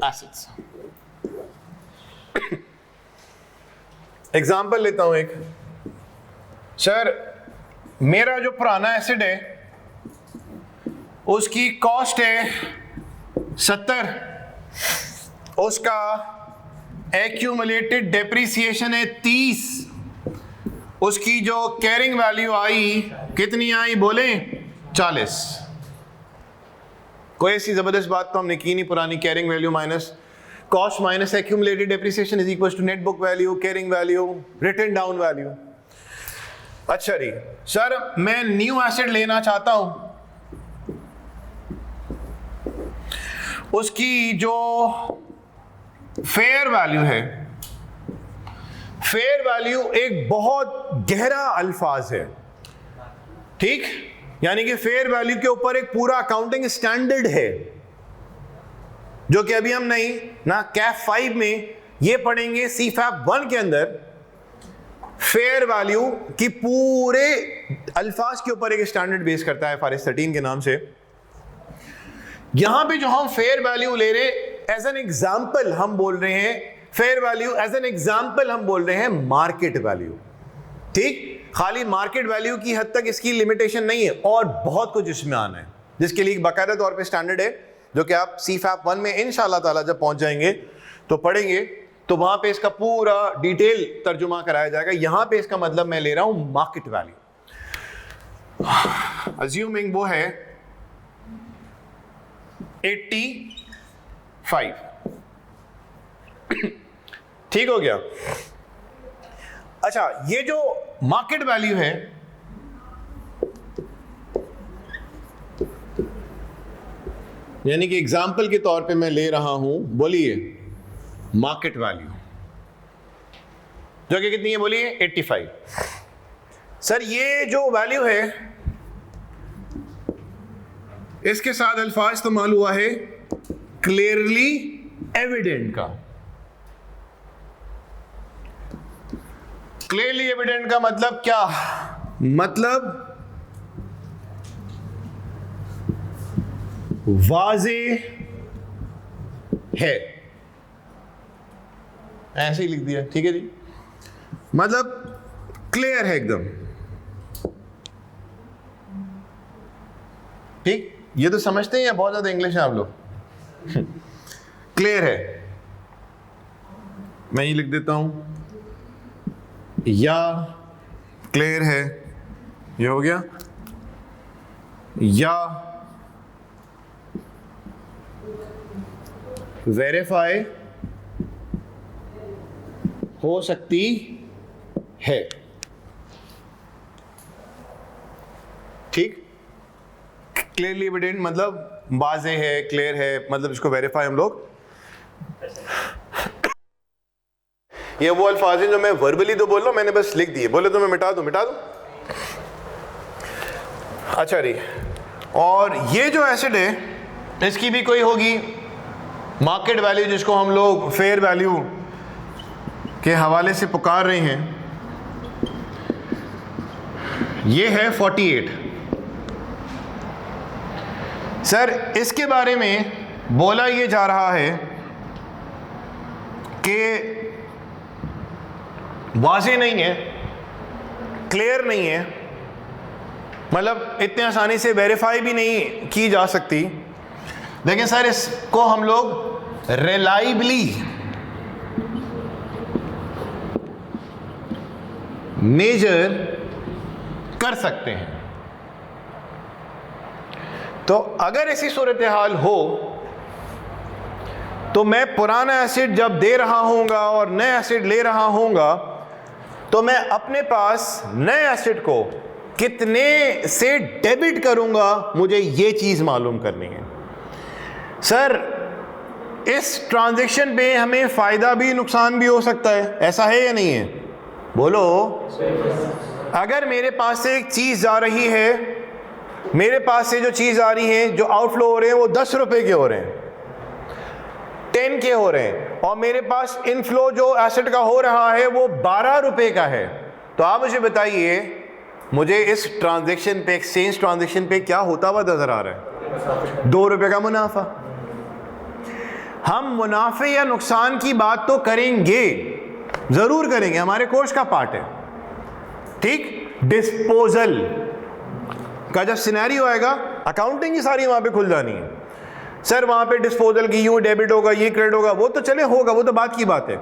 एसिड्स। एग्जाम्पल लेता हूं एक। सर, मेरा जो पुराना एसिड है उसकी कॉस्ट है 70, उसका एक्यूमुलेटेड डेप्रिसिएशन है 30, उसकी जो कैरिंग वैल्यू आई कितनी आई बोले 40। कोई ऐसी जबरदस्त बात तो हमने की नहीं। पुरानी carrying value minus cost minus accumulated depreciation is equal to net book value, carrying value, written down value. अच्छा जी सर, मैं न्यू एसिड लेना चाहता हूं, उसकी जो फेयर वैल्यू है, फेयर वैल्यू एक बहुत गहरा अल्फाज है, ठीक? यानी कि फेयर वैल्यू के ऊपर एक पूरा अकाउंटिंग स्टैंडर्ड है, जो कि अभी हम नहीं ना कैफ 5 में ये पढ़ेंगे, सीफैप 1 के अंदर फेयर वैल्यू की पूरे अल्फाज के ऊपर एक स्टैंडर्ड बेस करता है IFRS 13 के नाम से। यहां पे जो हम फेयर वैल्यू ले रहे एज एन एग्जांपल हम बोल रहे हैं, fair value as an example हम बोल रहे हैं मार्केट वैल्यू, ठीक? खाली मार्केट वैल्यू की हद तक इसकी लिमिटेशन नहीं है, और बहुत कुछ इसमें आना है, जिसके लिए बाकायदा तौर पे स्टैंडर्ड है, जो कि आप सीफैप 1 में इंशाल्लाह ताला जब पहुंच जाएंगे तो पढ़ेंगे, तो वहां पे इसका पूरा डिटेल तर्जुमा कराया जाएगा। यहां पे इसका मतलब मैं ले रहा हूं मार्केट वैल्यू, अज्यूमिंग वो है 85। ठीक हो गया? अच्छा, ये जो मार्केट वैल्यू है, यानी कि एग्जाम्पल के तौर पे मैं ले रहा हूं, बोलिए मार्केट वैल्यू जो कि कितनी है, बोलिए 85। सर, ये जो वैल्यू है इसके साथ अल्फाज इस्तेमाल हुआ है क्लियरली एविडेंट का। क्लियरली एविडेंट का मतलब क्या? मतलब वाज़े है, ऐसे ही लिख दिया, ठीक है जी? मतलब क्लियर है एकदम, ठीक? ये तो समझते हैं या बहुत ज्यादा इंग्लिश है आप लोग? क्लियर है, मैं ये लिख देता हूं, या क्लियर है, ये हो गया, या वेरीफाई हो सकती है, ठीक? क्लियरली एविडेंट मतलब वाज़े है, क्लियर है, मतलब इसको वेरीफाई हम लोग, ये वो अल्फाज हैं जो मैं वर्बली तो बोल रहा हूं, मैंने बस लिख दिए, बोले तो मैं मिटा दूं। अच्छा जी, और ये जो एसिड है इसकी भी कोई होगी मार्केट वैल्यू, जिसको हम लोग फेयर वैल्यू के हवाले से पुकार रहे हैं, ये है 48। सर, इसके बारे में बोला ये जा रहा है कि वाज़े नहीं है, क्लियर नहीं है, मतलब इतने आसानी से वेरीफाई भी नहीं की जा सकती। लेकिन सर, इसको हम लोग रिलायबली मेजर कर सकते हैं। तो अगर ऐसी सूरत हाल हो तो मैं पुराना एसिड जब दे रहा हूंगा और नया एसिड ले रहा हूंगा, तो मैं अपने पास नए एसिड को कितने से डेबिट करूंगा, मुझे ये चीज मालूम करनी है। सर, इस ट्रांजैक्शन पे हमें फायदा भी नुकसान भी हो सकता है, ऐसा है या नहीं है? बोलो। अगर मेरे पास से एक चीज जा रही है, मेरे पास से जो चीज आ रही है, जो आउटफ्लो हो रहे हैं वो 10 रुपए के हो रहे हैं, 10K हो रहे हैं और मेरे पास इनफ्लो जो एसेट का हो रहा है वो 12 रुपए का है, तो आप मुझे बताइए मुझे इस ट्रांजैक्शन पे, एक्सचेंज ट्रांजैक्शन पे क्या होता हुआ नजर आ रहा है? 2 रुपए का मुनाफा। हम मुनाफे या नुकसान की बात तो करेंगे, जरूर करेंगे, हमारे कोर्स का पार्ट है, ठीक। डिस्पोजल का जब सिनेरियो आएगा, अकाउंटिंग की सारी वहां पे खुल जानी है। सर वहां पे डिस्पोजल की यूं डेबिट होगा, ये क्रेडिट होगा, वो तो चले होगा, वो तो बात की बात है।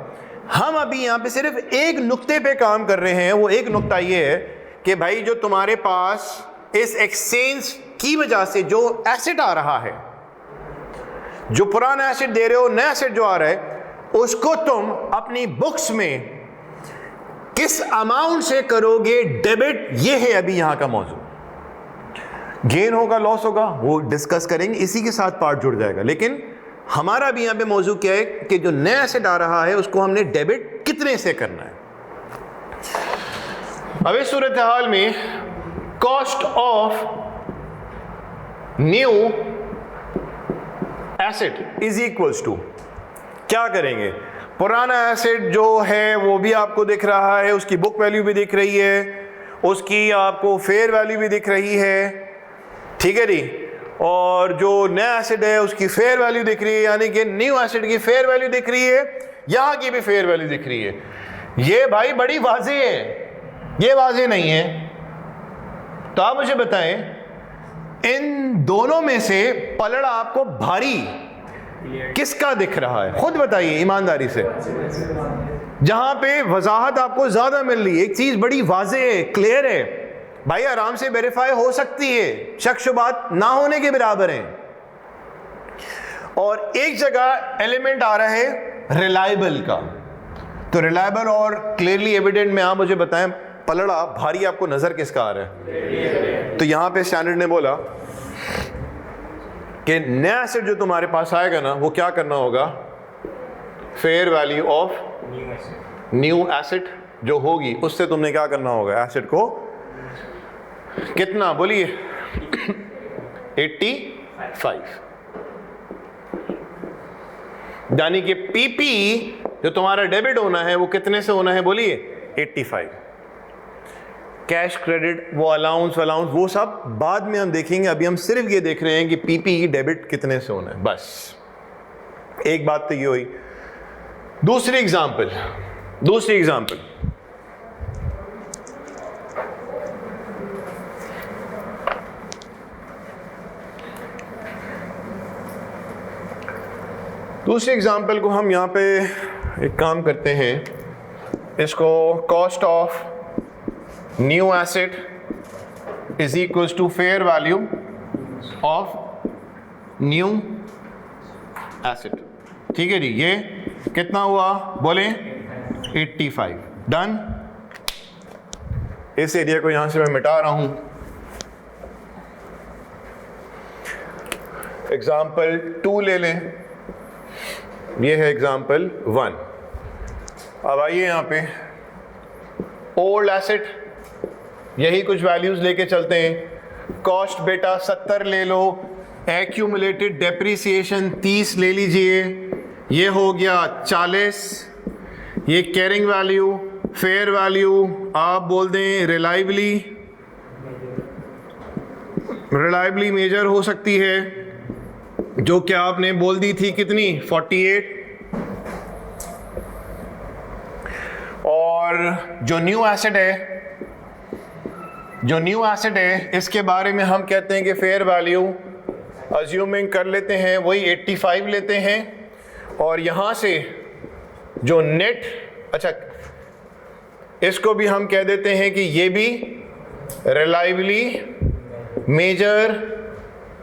हम अभी यहां पे सिर्फ एक नुक्ते पे काम कर रहे हैं। वो एक नुक्ता ये है कि भाई जो तुम्हारे पास इस एक्सचेंज की वजह से जो एसेट आ रहा है, जो पुराना एसेट दे रहे हो, नया एसेट जो आ रहा है, उसको तुम अपनी बुक्स में किस अमाउंट से करोगे डेबिट, ये है अभी यहां का मौजू। गेन होगा, लॉस होगा, वो डिस्कस करेंगे, इसी के साथ पार्ट जुड़ जाएगा। लेकिन हमारा भी यहां पे मौजू क्या है कि जो नया एसेट आ रहा है उसको हमने डेबिट कितने से करना है। अब इस सूरत हाल में cost of new asset is equals to, क्या करेंगे? पुराना एसेट जो है वो भी आपको दिख रहा है, उसकी बुक वैल्यू भी दिख रही है, उसकी आपको फेयर वैल्यू भी दिख रही है, ठीक है जी। और जो नया एसेट है उसकी फेयर वैल्यू दिख रही है, यानी कि न्यू एसेट की फेयर वैल्यू दिख रही है, यहां की भी फेयर वैल्यू दिख रही है। ये भाई बड़ी वाज़ेह है, ये वाज़ेह नहीं है। तो आप मुझे बताएं इन दोनों में से पलड़ा आपको भारी किसका दिख रहा है? खुद बताइए ईमानदारी से, जहां पे वजाहत आपको ज्यादा मिल रही है। एक चीज बड़ी वाज़ेह है, क्लियर है भाई, आराम से वेरीफाई हो सकती है, शक शुबात ना होने के बराबर है। और एक जगह एलिमेंट आ रहा है रिलायबल का, तो रिलायबल और क्लियरली एविडेंट में आप मुझे बताएं पलड़ा भारी आपको नजर किसका आ रहा है? तो यहां पे स्टैंडर्ड ने बोला कि नया एसेट जो तुम्हारे पास आएगा ना, वो क्या करना होगा? Fair value of new asset जो होगी उससे तुमने क्या करना होगा? एसेट को कितना बोलिए? 85, यानी कि पीपी जो तुम्हारा डेबिट होना है वो कितने से होना है? बोलिए 85। कैश क्रेडिट वो अलाउंस वो सब बाद में हम देखेंगे, अभी हम सिर्फ ये देख रहे हैं कि पीपी डेबिट कितने से होना है, बस। एक बात तो ये हुई। दूसरी एग्जांपल को हम यहां पे एक काम करते हैं, इसको cost of new asset is equals to fair value of new asset, ठीक है जी। ये कितना हुआ? बोले 85। डन। इस एरिया को यहां से मैं मिटा रहा हूं। एग्जाम्पल 2 ले लें, ये है एग्जाम्पल 1। अब आइए यहां पे ओल्ड एसेट, यही कुछ वैल्यूज लेके चलते हैं। कॉस्ट बेटा 70 ले लो, एक्यूमुलेटेड डेप्रिसिएशन 30 ले लीजिए, ये हो गया 40। ये कैरिंग वैल्यू, फेयर वैल्यू आप बोल दें रिलायबली मेजर हो सकती है, जो कि आपने बोल दी थी कितनी? 48। और जो न्यू एसेट है इसके बारे में हम कहते हैं कि फेयर वैल्यू अज्यूमिंग कर लेते हैं, वही 85 लेते हैं। और यहां से जो नेट, अच्छा इसको भी हम कह देते हैं कि ये भी रिलायबली मेजर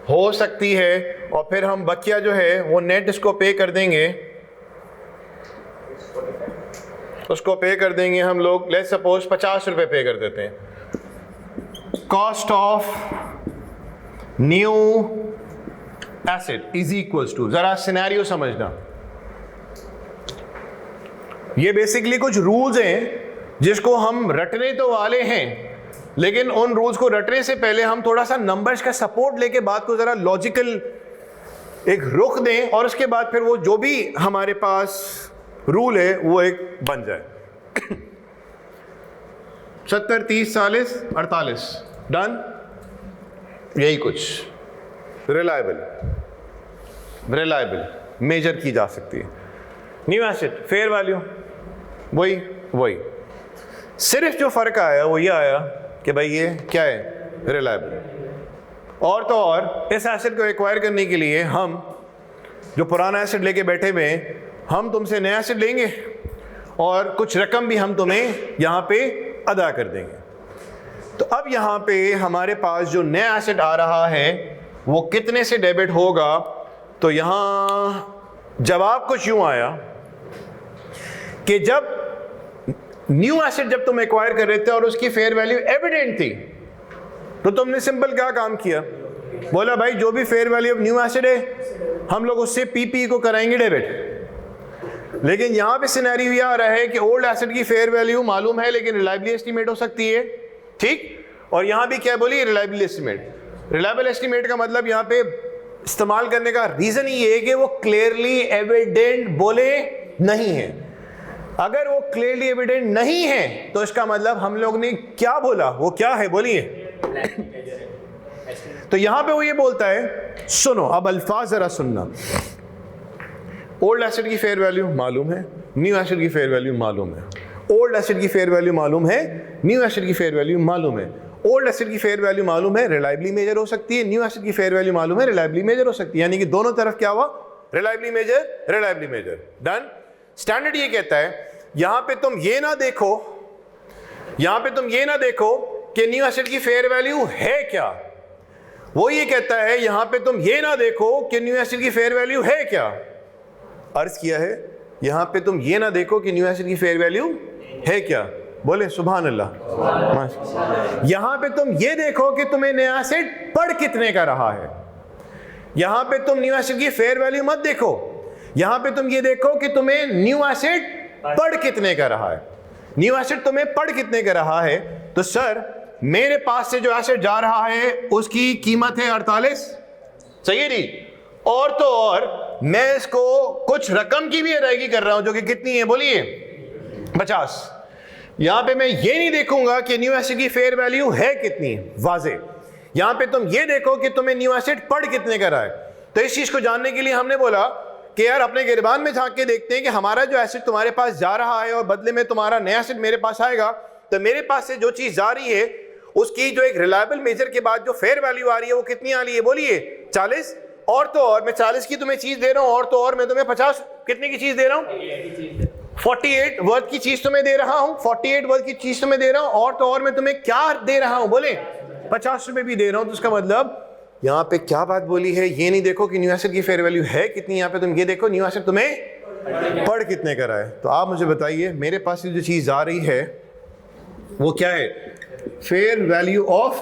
हो सकती है। और फिर हम बकिया जो है वो नेट इसको पे कर देंगे, उसको पे कर देंगे हम लोग। लेट्स सपोज 50 रुपए पे कर देते हैं। Cost of new asset is equals to, जरा सिनेरियो समझना, ये बेसिकली कुछ रूल्स हैं जिसको हम रटने तो वाले हैं, लेकिन उन रूल्स को रटने से पहले हम थोड़ा सा नंबर्स का सपोर्ट लेके बात को जरा लॉजिकल एक रुख दें और उसके बाद फिर वो जो भी हमारे पास रूल है वो एक बन जाए। 70, 30, 40, 48 डन, यही कुछ रिलायबल मेजर की जा सकती है। न्यू एसिड फेयर वैल्यू वही सिर्फ जो फर्क आया वो ये आया कि भाई ये क्या है, रिलायबल। और तो और इस एसिड को एक्वायर करने के लिए हम जो पुराना एसिड लेके बैठे हुए हैं, हम तुमसे नया एसिड लेंगे और कुछ रकम भी हम तुम्हें यहाँ पे अदा कर देंगे। तो अब यहाँ पे हमारे पास जो नया एसिड आ रहा है वो कितने से डेबिट होगा? तो यहाँ जवाब कुछ यूं आया कि जब न्यू एसिड जब तुम एक्वायर कर रहे थे और उसकी फेयर वैल्यू एविडेंट थी, तो तुमने सिंपल क्या काम किया, बोला भाई जो भी fair value of new acid है हम लोग उससे पीपी को कराएंगे डेबिट। लेकिन यहां पे सिनेरियो ये आ रहा है कि ओल्ड एसिड की फेयर वैल्यू मालूम है लेकिन रिलायबली एस्टीमेट हो सकती है, ठीक। और यहां भी क्या बोली, रिलायबल एस्टीमेट। रिलायबल एस्टीमेट का मतलब यहां पे इस्तेमाल करने का रीजन ये है कि वो क्लियरली एविडेंट बोले नहीं है। अगर वो क्लियरली एविडेंट नहीं है तो इसका मतलब हम लोग ने क्या बोला, वो क्या है बोलिए। तो यहां पे वो ये बोलता है, सुनो अब अल्फाज जरा सुनना। ओल्ड एसिड की फेयर वैल्यू मालूम है, न्यू एसिड की फेयर वैल्यू मालूम है। ओल्ड एसिड की फेयर वैल्यू मालूम है, न्यू एसिड की फेयर वैल्यू मालूम है। ओल्ड एसिड की फेयर वैल्यू मालूम है, रिलायबली मेजर हो सकती है। न्यू एसिड की फेयर वैल्यू मालूम है, रिलायबली मेजर हो सकती है। यानी कि दोनों तरफ क्या हुआ, रिलायबली मेजर डन। स्टैंडर्ड ये कहता है यहां पे तुम ये ना देखो, यहां पे तुम ये ना देखो कि न्यू एसिड की फेयर वैल्यू है क्या, वो ये कहता है यहां पे तुम ये ना देखो कि न्यू एसिड की फेयर वैल्यू है क्या। अर्ज किया है यहां पे तुम ये ना देखो कि न्यू एसिड की फेयर वैल्यू है क्या, बोले सुभान अल्लाह। यहां पे तुम ये देखो कि तुम्हें नया एसिड पढ़ कितने का रहा है। यहां पे तुम न्यू एसिड की फेयर वैल्यू मत देखो, यहां पे तुम ये देखो कि तुम्हें न्यू एसिड पढ़ कितने का रहा है। न्यू एसिड तुम्हें पढ़ कितने का रहा है, तो सर मेरे पास से जो एसिड जा रहा है उसकी कीमत है 48, सही है जी। और तो और मैं इसको कुछ रकम की भी अदायगी कर रहा हूं जो कि कितनी है बोलिए 50। यहां पे मैं ये नहीं देखूंगा कि न्यू एसिड की फेयर वैल्यू है कितनी, वाजे। यहां पे तुम ये देखो कि तुम्हें न्यू एसिड पढ़ कितने का रहा है। तो इस चीज को जानने के लिए हमने बोला कि यार अपने गिरबान में झांक के देखते हैं कि हमारा जो एसिड तुम्हारे पास जा रहा है और बदले में तुम्हारा नया एसिड मेरे पास आएगा, तो मेरे पास से जो चीज जा रही है उसकी जो एक रिलायबल मेजर के बाद जो फेयर वैल्यू आ रही है वो कितनी आ रही है बोलिए 40। और तो और मैं 40 की तुम्हें चीज दे रहा हूं, और तो और मैं तुम्हें 50 कितने की चीज दे रहा हूं, 48 वर्थ की चीज तुम्हें दे रहा हूं, 48 वर्थ की चीज तुम्हें दे रहा हूं। और तो और मैं तुम्हें क्या दे रहा हूं बोले 50 रुपए भी दे रहा हूं। तो उसका मतलब यहाँ पे क्या बात बोली है, ये नहीं देखो कि न्यू एसिड की फेयर वैल्यू है कितनी, यहाँ पे तुम ये देखो न्यू एसिड तुम्हें पढ़ कितने का रहा है। तो आप मुझे बताइए मेरे पास जो चीज आ रही है वो क्या है, fair value of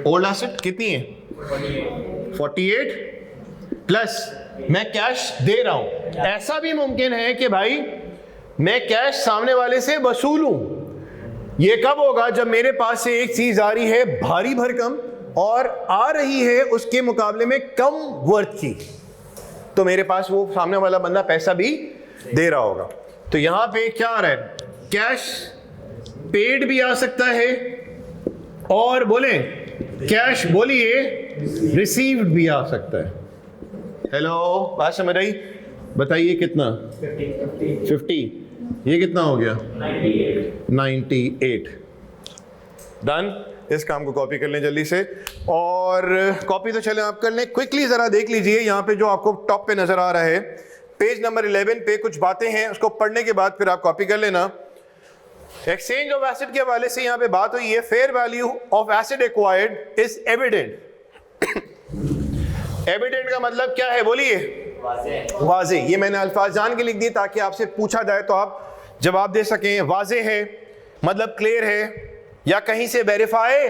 old acid कितनी है 48 प्लस मैं कैश दे रहा हूं। ऐसा भी मुमकिन है कि भाई मैं कैश सामने वाले से वसूलूं। ये कब होगा, जब मेरे पास से एक चीज आ रही है भारी भरकम और आ रही है उसके मुकाबले में कम वर्थ की, तो मेरे पास वो सामने वाला बंदा पैसा भी दे रहा होगा। तो यहां पे क्या आ रहा है, कैश पेड भी आ सकता है और बोले कैश बोलिए रिसीव्ड भी आ सकता है। हेलो बात समझ आई, बताइए कितना 50, ये कितना हो गया 98 डन। इस काम को कॉपी कर लें जल्दी से, और कॉपी तो चले आप कर लें। क्विकली जरा देख लीजिए यहाँ पे जो आपको टॉप पे नजर आ रहा है, पेज नंबर 11 पे कुछ बातें हैं, उसको पढ़ने के बाद फिर आप कॉपी कर लेना। एक्सचेंज ऑफ एसिड के हवाले से यहाँ पे बात हुई है, fair value of acid acquired is evident. Evident का मतलब क्या है बोलिए, वाजे। ये मैंने अल्फाज जान के लिख दिए ताकि आपसे पूछा जाए तो आप जवाब दे सकें। वाजे है मतलब क्लियर है, या कहीं से वेरीफाई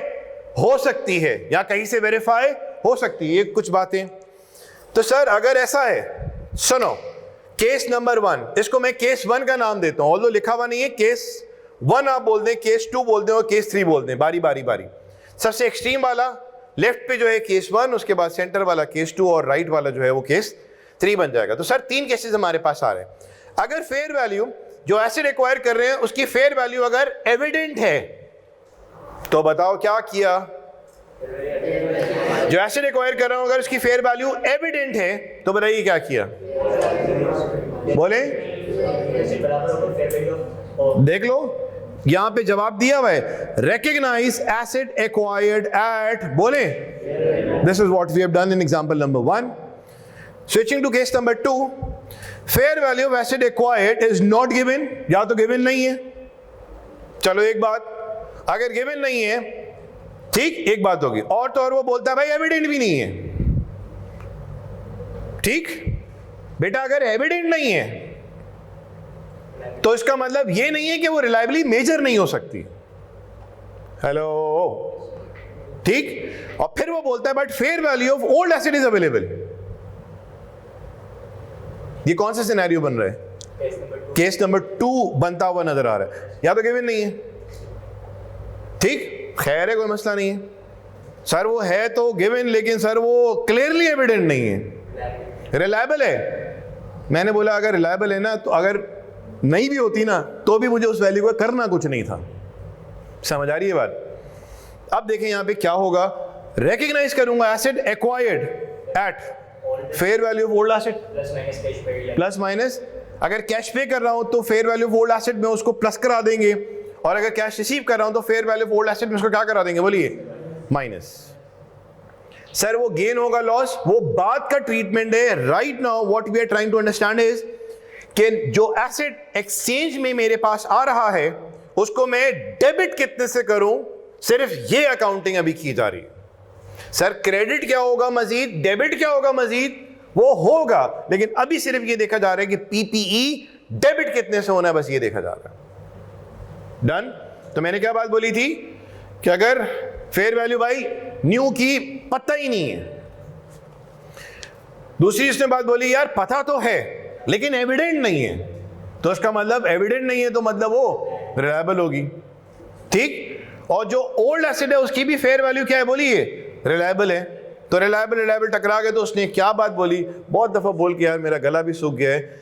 हो सकती है, या कहीं से वेरीफाई हो सकती है, ये कुछ बातें। तो सर अगर ऐसा है, सुनो केस नंबर 1, इसको मैं केस 1 का नाम देता हूं, ऑल्दो लिखा हुआ नहीं है, केस 1 आप बोल दें, केस 2 बोल दें और केस 3 बोल दें, बारी बारी बारी। सबसे एक्सट्रीम वाला लेफ्ट पे जो है केस 1, उसके बाद सेंटर वाला केस 2 और राइट वाला जो है वो केस 3 बन जाएगा। तो सर 3 केसेस हमारे पास आ रहे हैं। अगर फेयर वैल्यू जो एसेट एक्वायर कर रहे हैं उसकी फेयर वैल्यू अगर एविडेंट है तो बताओ क्या किया? जो एसेट एक्वायर कर रहा हूं अगर उसकी फेयर वैल्यू एविडेंट है तो बताइए क्या किया? बोले, देख लो यहां पे जवाब दिया हुआ है, recognize asset acquired at, बोले, this is what we have done in example number 1. Switching to case number 2, fair value of asset acquired is not given, या तो given नहीं है। चलो एक बात, अगर given नहीं है, ठीक, एक बात होगी, और तो और वो बोलता है भाई एविडेंट भी नहीं है। ठीक बेटा, अगर एविडेंट नहीं है तो इसका मतलब ये नहीं है कि वो रिलायबली मेजर नहीं हो सकती। हेलो, ठीक। और फिर वो बोलता है but fair value of old asset is available. ये कौन सा सिनेरियो बन रहा है? केस नंबर 2 बनता हुआ नजर आ रहा है। या तो गिवन नहीं है, ठीक, खैर है, कोई मसला नहीं है। सर वो है तो गिवन, लेकिन सर वो क्लियरली एविडेंट नहीं है। रिलायबल है, मैंने बोला अगर रिलायबल है ना, तो अगर नहीं भी होती ना तो भी मुझे उस वैल्यू को करना कुछ नहीं था। समझ आ रही है बात? अब देखें यहां पे क्या होगा, रिकॉग्नाइज करूंगा asset acquired at fair value of old asset plus minus, अगर कैश पे कर रहा हूं तो fair value of old asset में उसको प्लस करा देंगे, और अगर कैश रिसीव कर रहा हूं तो fair value of old asset में उसको क्या करा देंगे? बोलिए, माइनस। सर वो गेन होगा लॉस, वो बात का ट्रीटमेंट है। Right now what we are trying to understand is कि जो एसेट एक्सचेंज में मेरे पास आ रहा है उसको मैं डेबिट कितने से करूं, सिर्फ ये अकाउंटिंग अभी की जा रही है। सर क्रेडिट क्या होगा मजीद, डेबिट क्या होगा मजीद, वो होगा, लेकिन अभी सिर्फ ये देखा जा रहा है कि पीपीई डेबिट कितने से होना है, बस ये देखा जा रहा है। डन। तो मैंने क्या बात बोली थी कि अगर फेयर वैल्यू भाई न्यू की पता ही नहीं है, दूसरी इसने बात बोली यार पता तो है लेकिन एविडेंट नहीं है, तो इसका मतलब एविडेंट नहीं है तो मतलब वो रिलायबल होगी। ठीक। और जो ओल्ड एसेट है उसकी भी फेयर वैल्यू क्या है? बोलिए, रिलायबल है। तो रिलायबल टकरा गए तो उसने क्या बात बोली, बहुत दफा बोल के यार मेरा गला भी सूख गया है।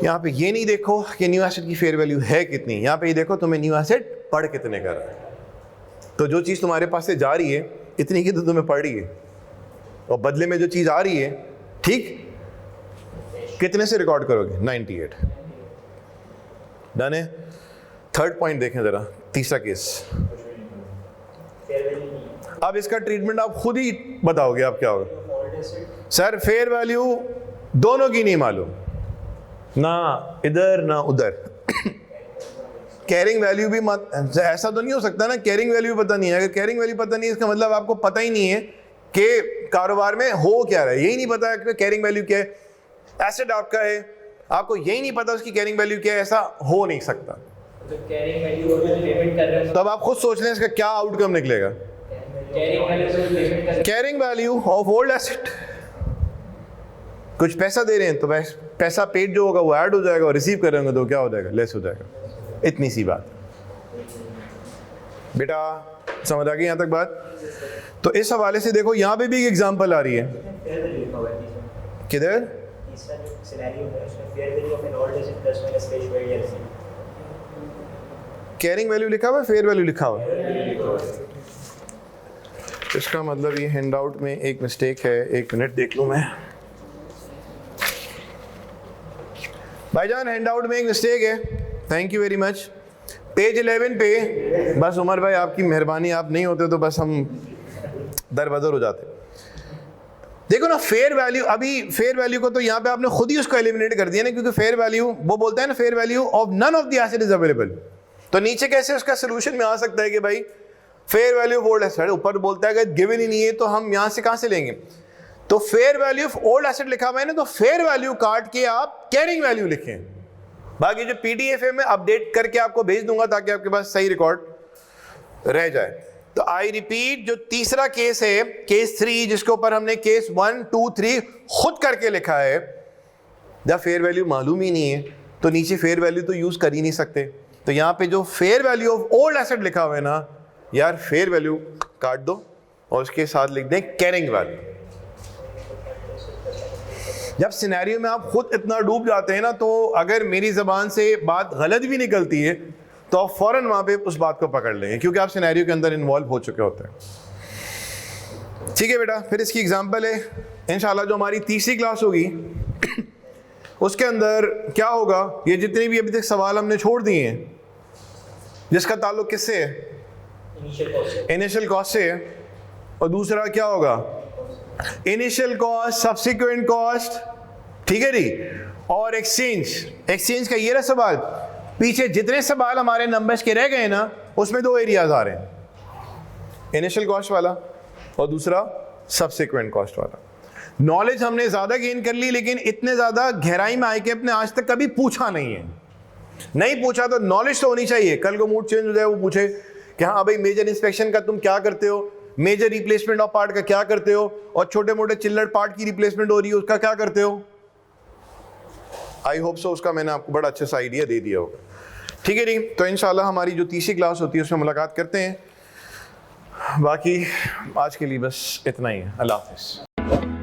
यहाँ पे ये नहीं देखो कि न्यू एसेट की फेयर वैल्यू है कितनी, यहाँ पे ये देखो तुम्हें न्यू एसेट पढ़ कितने का रहा है। तो जो चीज़ तुम्हारे पास से जा रही है इतनी की तो तुम्हें पड़ रही है, और बदले में जो चीज़ आ रही है, ठीक, कितने से रिकॉर्ड करोगे? 98। डन है। थर्ड पॉइंट देखें जरा, तीसरा केस। अब इसका ट्रीटमेंट आप खुद ही बताओगे, आप क्या होगा? सर फेयर वैल्यू दोनों की नहीं मालूम, ना इधर ना उधर। कैरिंग वैल्यू भी मत, ऐसा तो नहीं हो सकता ना कैरिंग वैल्यू पता नहीं है। अगर कैरिंग वैल्यू पता नहीं है इसका मतलब आपको पता ही नहीं है कि कारोबार में हो क्या रहा है, यही नहीं पता कि कैरिंग वैल्यू क्या है। एसेट आपका है, आपको यही नहीं पता उसकी कैरिंग वैल्यू क्या है, ऐसा हो नहीं सकता। तो कैरिंग वैल्यू पेमेंट कर रहे हो, तब आप खुद सोच लें इसका क्या आउटकम निकलेगा। Carrying value of old asset, कुछ पैसा दे रहे हैं तो पैसा पेड जो होगा वो ऐड हो जाएगा, और रिसीव कर रहे होंगे तो क्या हो जाएगा? लेस हो जाएगा। इतनी सी बात। बेटा समझ आ गई यहाँ तक बात? तो इस हवाले से देखो यहाँ पे भी एक एग्जांपल आ रही है। किधर? कैरिंग वैल्यू लिखा हुआ है, फेयर वैल्यू लिखा हुआ है। इसका मतलब ये हैंड आउट में एक मिस्टेक है। एक मिनट देख लूं मैं। भाईजान हैंड आउट में एक मिस्टेक है, thank you very much. Page 11 पे, बस उमर भाई आपकी मेहरबानी, आप नहीं होते तो बस हम दरबदर हो जाते। देखो ना फेयर वैल्यू, अभी फेयर वैल्यू को तो यहाँ पे आपने खुद ही उसको एलिमिनेट कर दिया ना, क्योंकि फेयर वैल्यू वो बोलता है ना fair value of none of the asset is available. तो नीचे कैसे उसका सोल्यूशन में आ सकता है कि भाई fair value of old asset, ऊपर बोलता है कि गिवन ही नहीं है तो हम यहाँ से कहाँ से लेंगे। तो fair value of old asset लिखा हुआ है ना, तो फेयर वैल्यू काट के आप कैरिंग वैल्यू लिखें। बाकी जो पीडीएफ है मैं अपडेट करके आपको भेज दूंगा ताकि आपके पास सही रिकॉर्ड रह जाए। तो आई रिपीट, जो तीसरा केस है, केस 3, जिसके ऊपर हमने केस 1, 2, 3 खुद करके लिखा है, जब फेयर वैल्यू मालूम ही नहीं है तो नीचे फेयर वैल्यू तो यूज कर ही नहीं सकते। तो यहाँ पे जो fair value of old asset लिखा हुआ है ना, यार फेयर वैल्यू काट दो, और उसके साथ लिख दें कैरिंग वैल्यू। जब सिनेरियो में आप खुद इतना डूब जाते हैं ना, तो अगर मेरी जबान से बात गलत भी निकलती है तो आप फौरन वहां पे उस बात को पकड़ लेंगे, क्योंकि आप सिनेरियो के अंदर इन्वॉल्व हो चुके होते हैं। ठीक है बेटा, फिर इसकी एग्जांपल है इंशाल्लाह जो हमारी तीसरी क्लास होगी उसके अंदर क्या होगा, ये जितने भी अभी तक सवाल हमने छोड़ दिए हैं जिसका ताल्लुक किससे है, इनिशियल कॉस्ट से है, और दूसरा क्या होगा, इनिशियल कॉस्ट, सब्सिक्वेंट कॉस्ट, ठीक है जी, और एक्सचेंज का ये रहा सवाल। पीछे जितने सवाल हमारे नंबर्स के रह गए ना, उसमें दो एरियाज आ रहे हैं, इनिशियल कॉस्ट वाला और दूसरा सब्सिक्वेंट कॉस्ट वाला। नॉलेज हमने ज्यादा गेन कर ली, लेकिन इतने ज्यादा गहराई में आए कि अपने आज तक कभी पूछा नहीं है। नहीं पूछा तो नॉलेज तो होनी चाहिए, कल को मूड चेंज हो जाए वो पूछे कि हाँ भाई मेजर इंस्पेक्शन का तुम क्या करते हो, मेजर रिप्लेसमेंट ऑफ पार्ट का क्या करते हो, और छोटे मोटे चिल्लर पार्ट की रिप्लेसमेंट हो रही है उसका क्या करते हो। आई होप सो उसका मैंने आपको बड़ा अच्छा सा आइडिया दे दिया होगा। ठीक है जी, तो इंशाल्लाह हमारी जो तीसरी क्लास होती है उसमें मुलाकात करते हैं। बाकी आज के लिए बस इतना ही है। अल्लाह हाफिज़।